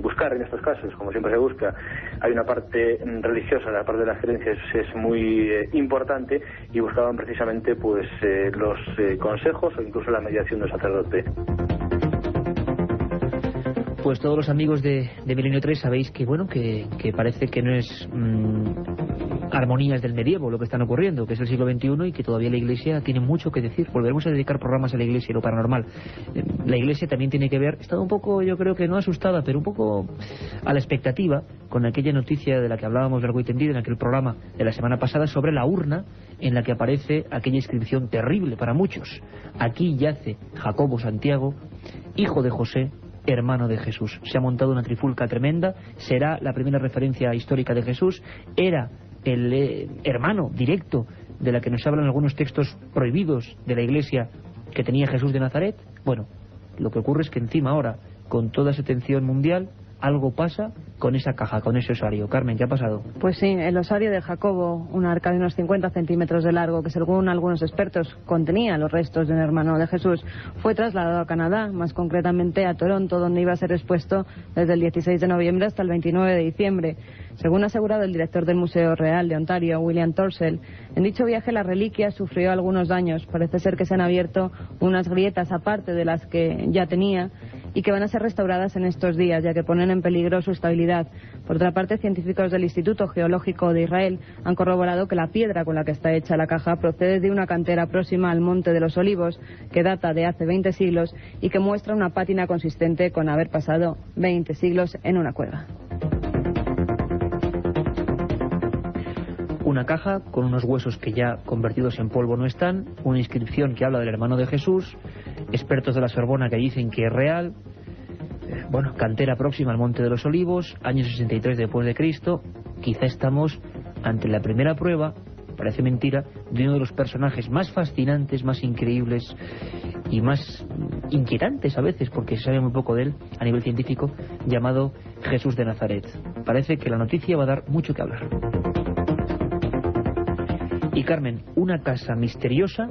buscar en estos casos, como siempre se busca. Hay una parte religiosa, la parte de las creencias es muy importante, y buscaban precisamente pues los consejos o incluso la mediación del sacerdote. Pues todos los amigos de Milenio 3 sabéis que bueno, que parece que no es armonías del medievo lo que están ocurriendo, que es el siglo XXI, y que todavía la Iglesia tiene mucho que decir. Volveremos a dedicar programas a la Iglesia y lo paranormal. La Iglesia también tiene que ver, estaba un poco, yo creo que no asustada, pero un poco a la expectativa con aquella noticia de la que hablábamos largo y tendido en aquel programa de la semana pasada, sobre la urna en la que aparece aquella inscripción terrible para muchos: aquí yace Jacobo Santiago, hijo de José, hermano de Jesús. Se ha montado una trifulca tremenda. Será la primera referencia histórica de Jesús. Era el hermano directo de la que nos hablan algunos textos prohibidos de la Iglesia que tenía Jesús de Nazaret. Bueno, lo que ocurre es que encima ahora, con toda esa atención mundial, algo pasa con esa caja, con ese osario. Carmen, ¿qué ha pasado? Pues sí, el osario de Jacobo, una arca de unos 50 centímetros de largo, que según algunos expertos contenía los restos de un hermano de Jesús, fue trasladado a Canadá, más concretamente a Toronto, donde iba a ser expuesto desde el 16 de noviembre hasta el 29 de diciembre. Según ha asegurado el director del Museo Real de Ontario, William Torsell, en dicho viaje la reliquia sufrió algunos daños. Parece ser que se han abierto unas grietas aparte de las que ya tenía y que van a ser restauradas en estos días, ya que ponen en peligro su estabilidad. Por otra parte, científicos del Instituto Geológico de Israel han corroborado que la piedra con la que está hecha la caja procede de una cantera próxima al Monte de los Olivos, que data de hace 20 siglos y que muestra una pátina consistente con haber pasado 20 siglos en una cueva. Una caja con unos huesos que ya convertidos en polvo no están, una inscripción que habla del hermano de Jesús, expertos de la Sorbona que dicen que es real, bueno, cantera próxima al Monte de los Olivos, año 63 después de Cristo. Quizá estamos ante la primera prueba, parece mentira, de uno de los personajes más fascinantes, más increíbles y más inquietantes a veces, porque se sabe muy poco de él a nivel científico, llamado Jesús de Nazaret. Parece que la noticia va a dar mucho que hablar. Y Carmen, una casa misteriosa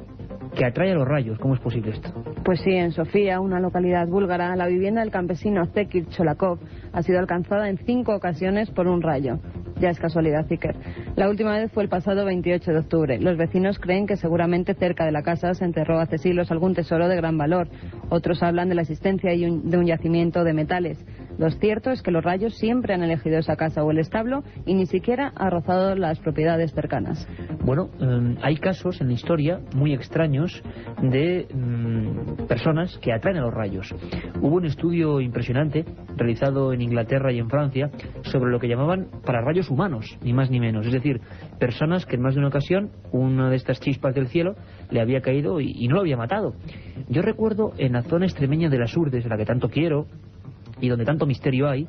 que atrae a los rayos. ¿Cómo es posible esto? Pues sí, en Sofía, una localidad búlgara, la vivienda del campesino Zekir Cholakov ha sido alcanzada en 5 ocasiones por un rayo. Ya es casualidad, Iker. La última vez fue el pasado 28 de octubre. Los vecinos creen que seguramente cerca de la casa se enterró hace siglos algún tesoro de gran valor. Otros hablan de la existencia de un yacimiento de metales. Lo cierto es que los rayos siempre han elegido esa casa o el establo y ni siquiera ha rozado las propiedades cercanas. Bueno, hay casos en la historia muy extraños de personas que atraen a los rayos. Hubo un estudio impresionante realizado en Inglaterra y en Francia sobre lo que llamaban pararrayos humanos, ni más ni menos. Es decir, personas que en más de una ocasión una de estas chispas del cielo le había caído y no lo había matado. Yo recuerdo en la zona extremeña de las Urdes, de la que tanto quiero y donde tanto misterio hay,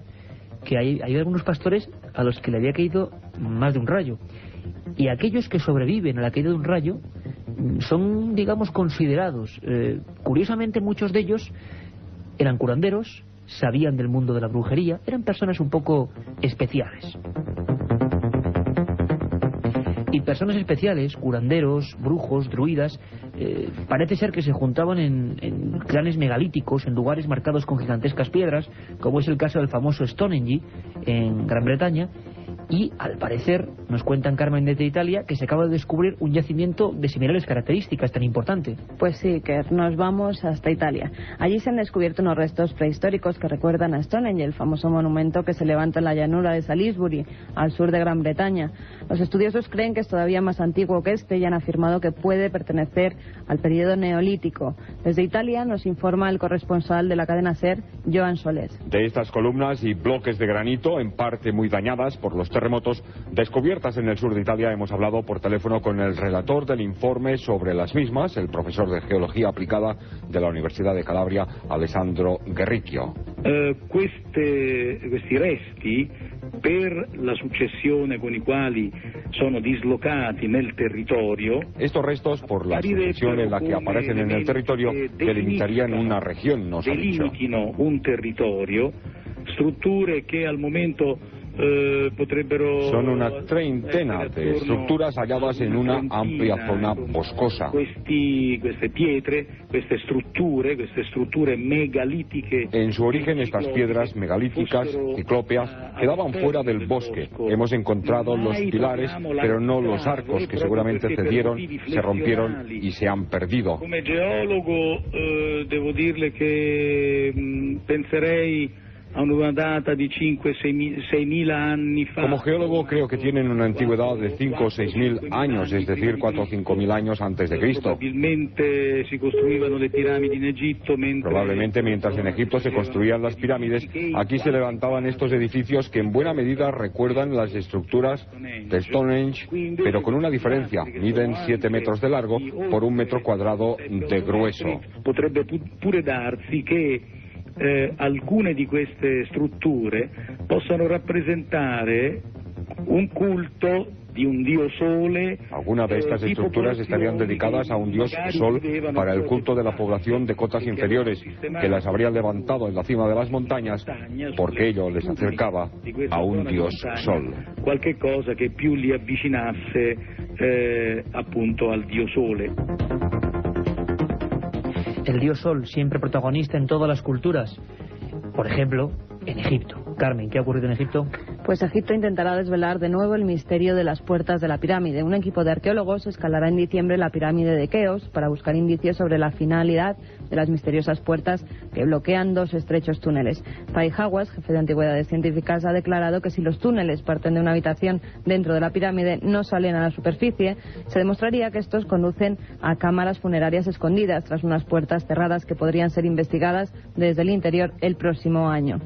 que hay algunos pastores a los que le había caído más de un rayo. Y aquellos que sobreviven a la caída de un rayo son, digamos, considerados. Curiosamente, muchos de ellos eran curanderos, sabían del mundo de la brujería, eran personas un poco especiales. Y personas especiales, curanderos, brujos, druidas, parece ser que se juntaban en clanes megalíticos, en lugares marcados con gigantescas piedras, como es el caso del famoso Stonehenge en Gran Bretaña. Y al parecer, nos cuentan Carmen desde Italia, que se acaba de descubrir un yacimiento de similares características tan importante. Pues sí, que nos vamos hasta Italia. Allí se han descubierto unos restos prehistóricos que recuerdan a Stonehenge, el famoso monumento que se levanta en la llanura de Salisbury, al sur de Gran Bretaña. Los estudiosos creen que es todavía más antiguo que este y han afirmado que puede pertenecer al periodo neolítico. Desde Italia nos informa el corresponsal de la cadena SER, Joan Solés. De estas columnas y bloques de granito, en parte muy dañadas por los terremotos descubiertas en el sur de Italia, hemos hablado por teléfono con el relator del informe sobre las mismas, el profesor de Geología Aplicada de la Universidad de Calabria, Alessandro Guerricchio. Questi resti, per la successione con i quali sono dislocati nel territorio, estos restos, por la sucesión en la que aparecen en el territorio, delimitarían una región, nos ha dicho. Delimitino un territorio, strutture che al momento son una treintena de estructuras halladas en una amplia zona boscosa. Queste pietre, queste strutture megalitiche. En su origen, estas piedras megalíticas, ciclópeas, quedaban fuera del bosque. Hemos encontrado los pilares, pero no los arcos, que seguramente cedieron, se rompieron y se han perdido. Come geologo devo dirle che penserei a una data de 5.000-6.000 años. Como geólogo creo que tienen una antigüedad de 5 o 6.000 años, es decir, 4 o 5.000 años antes de Cristo. Probablemente mientras en Egipto se construían las pirámides, aquí se levantaban estos edificios que en buena medida recuerdan las estructuras de Stonehenge, pero con una diferencia: miden 7 metros de largo por 1 metro cuadrado de grueso. Potrebbe pure darsi che alcune di queste strutture possano rappresentare un culto di un dio sole. Algunas de estas estructuras estarían dedicadas a un dios sol para el culto de la población de cotas inferiores, que las habrían levantado en la cima de las montañas porque ello les acercaba a un dios sol. Qualche cosa che più li avvicinasse appunto al dio sole. El dios sol, siempre protagonista en todas las culturas. Por ejemplo, en Egipto. Carmen, ¿qué ha ocurrido en Egipto? Pues Egipto intentará desvelar de nuevo el misterio de las puertas de la pirámide. Un equipo de arqueólogos escalará en diciembre la pirámide de Keops para buscar indicios sobre la finalidad de las misteriosas puertas que bloquean dos estrechos túneles. Fay Hawass, jefe de antigüedades científicas, ha declarado que si los túneles parten de una habitación dentro de la pirámide, no salen a la superficie, se demostraría que estos conducen a cámaras funerarias escondidas tras unas puertas cerradas que podrían ser investigadas desde el interior el próximo año.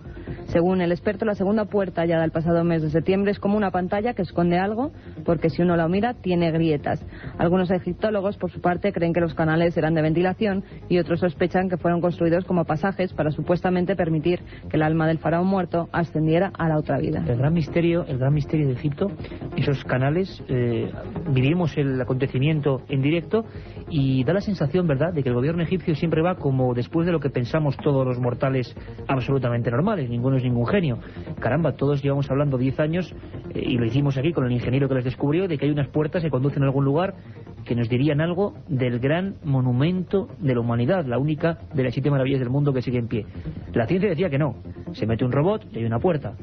Según el experto, la segunda puerta hallada el pasado mes de septiembre es como una pantalla que esconde algo, porque si uno la mira tiene grietas. Algunos egiptólogos, por su parte, creen que los canales eran de ventilación y otros sospechan que fueron construidos como pasajes para supuestamente permitir que el alma del faraón muerto ascendiera a la otra vida. El gran misterio de Egipto, esos canales, vivimos el acontecimiento en directo y da la sensación, ¿verdad?, de que el gobierno egipcio siempre va como después de lo que pensamos todos los mortales absolutamente normales. Ninguno es ningún genio. Caramba, todos llevamos hablando 10 años, y lo hicimos aquí con el ingeniero que les descubrió, de que hay unas puertas que conducen a algún lugar que nos dirían algo del gran monumento de la humanidad, la única de las 7 maravillas del mundo que sigue en pie. La ciencia decía que no. Se mete un robot y hay una puerta.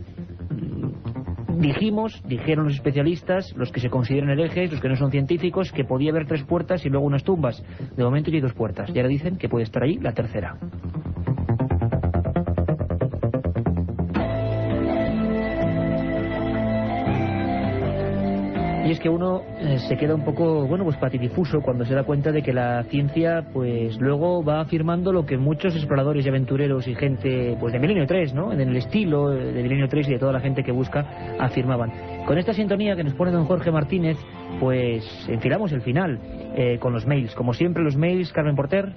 Dijeron los especialistas, los que se consideran herejes, los que no son científicos, que podía haber 3 puertas y luego unas tumbas. De momento ya hay 2 puertas. Y ahora dicen que puede estar ahí la tercera. Y es que uno se queda un poco, pues patidifuso cuando se da cuenta de que la ciencia, pues luego va afirmando lo que muchos exploradores y aventureros y gente, pues de Milenio 3, ¿no?, en el estilo de Milenio 3 y de toda la gente que busca, afirmaban. Con esta sintonía que nos pone don Jorge Martínez, pues enfilamos el final con los mails. Como siempre, los mails, Carmen Porter.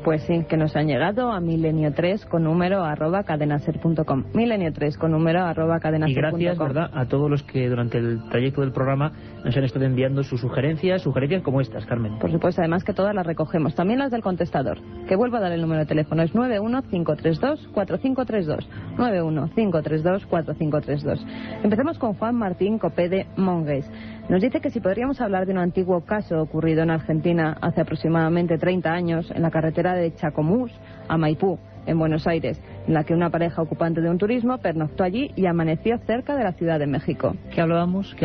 Pues sí, que nos han llegado a milenio3 con número @cadenaser.com. Milenio3 con número @cadenaser.com. Y gracias, ¿verdad?, a todos los que durante el trayecto del programa nos han estado enviando sus sugerencias como estas, Carmen. Por supuesto, además que todas las recogemos, también las del contestador. Que vuelvo a dar el número de teléfono, es 91532-4532. 91532-4532. Empecemos con Juan Martín Copé de Mongues. Nos dice que si podríamos hablar de un antiguo caso ocurrido en Argentina hace aproximadamente 30 años en la carretera de Chacomús a Maipú, en Buenos Aires, en la que una pareja ocupante de un turismo pernoctó allí y amaneció cerca de la Ciudad de México. ¿Qué hablábamos,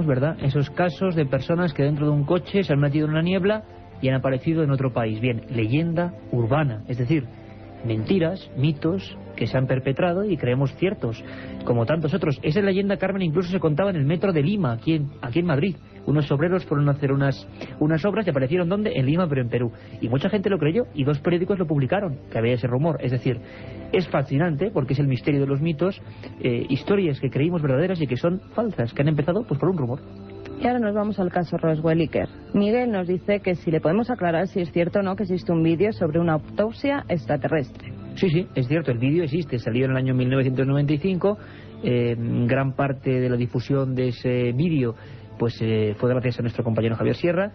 verdad? Esos casos de personas que dentro de un coche se han metido en una niebla y han aparecido en otro país. Bien, leyenda urbana, es decir, mentiras, mitos que se han perpetrado y creemos ciertos, como tantos otros. Esa leyenda, Carmen, incluso se contaba en el metro de Lima, aquí en Madrid. Unos obreros fueron a hacer unas obras y aparecieron, ¿dónde? En Lima, pero en Perú. Y mucha gente lo creyó y 2 periódicos lo publicaron, que había ese rumor. Es decir, es fascinante porque es el misterio de los mitos, historias que creímos verdaderas y que son falsas, que han empezado pues por un rumor. Y ahora nos vamos al caso Roswell Iker. Miguel nos dice que si le podemos aclarar si es cierto o no que existe un vídeo sobre una autopsia extraterrestre. Sí, es cierto, el vídeo existe, salió en el año 1995, gran parte de la difusión de ese vídeo pues fue gracias a nuestro compañero Javier Sierra.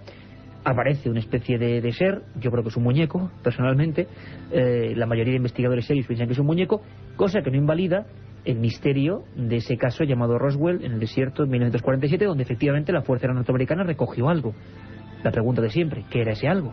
Aparece una especie de ser, yo creo que es un muñeco, personalmente, la mayoría de investigadores serios piensan que es un muñeco, cosa que no invalida el misterio de ese caso llamado Roswell en el desierto en 1947, donde efectivamente la Fuerza Aérea Norteamericana recogió algo. La pregunta de siempre, ¿qué era ese algo?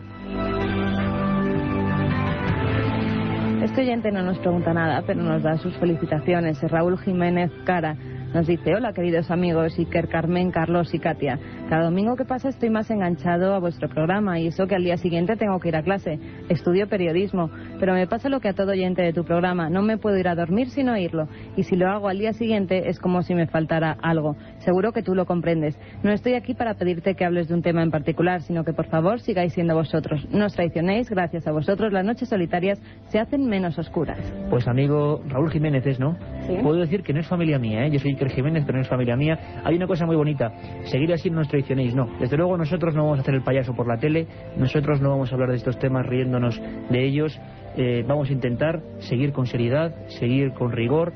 Este oyente no nos pregunta nada, pero nos da sus felicitaciones. Raúl Jiménez Cara nos dice: hola queridos amigos, Iker, Carmen, Carlos y Katia. Cada domingo que pasa estoy más enganchado a vuestro programa y eso que al día siguiente tengo que ir a clase. Estudio periodismo, pero me pasa lo que a todo oyente de tu programa. No me puedo ir a dormir sin oírlo y si lo hago al día siguiente es como si me faltara algo. Seguro que tú lo comprendes. No estoy aquí para pedirte que hables de un tema en particular, sino que por favor sigáis siendo vosotros. No os traicionéis, gracias a vosotros las noches solitarias se hacen menos oscuras. Pues amigo Raúl Jiménez es, ¿no? ¿Sí? Puedo decir que no es familia mía, ¿eh? Yo soy Iker Jiménez, pero no es familia mía. Hay una cosa muy bonita, seguir así, no os traicionéis, no. Desde luego nosotros no vamos a hacer el payaso por la tele, nosotros no vamos a hablar de estos temas riéndonos de ellos. Vamos a intentar seguir con seriedad, seguir con rigor,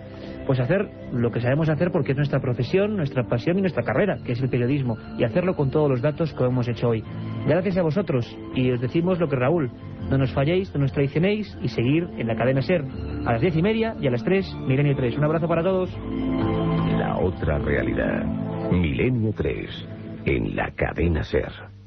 pues hacer lo que sabemos hacer, porque es nuestra profesión, nuestra pasión y nuestra carrera, que es el periodismo, y hacerlo con todos los datos que hemos hecho hoy. Gracias a vosotros, y os decimos lo que Raúl: no nos falléis, no nos traicionéis, y seguir en la cadena SER a las 10:30 y a las 3, Milenio 3. Un abrazo para todos. La otra realidad, Milenio 3, en la cadena SER.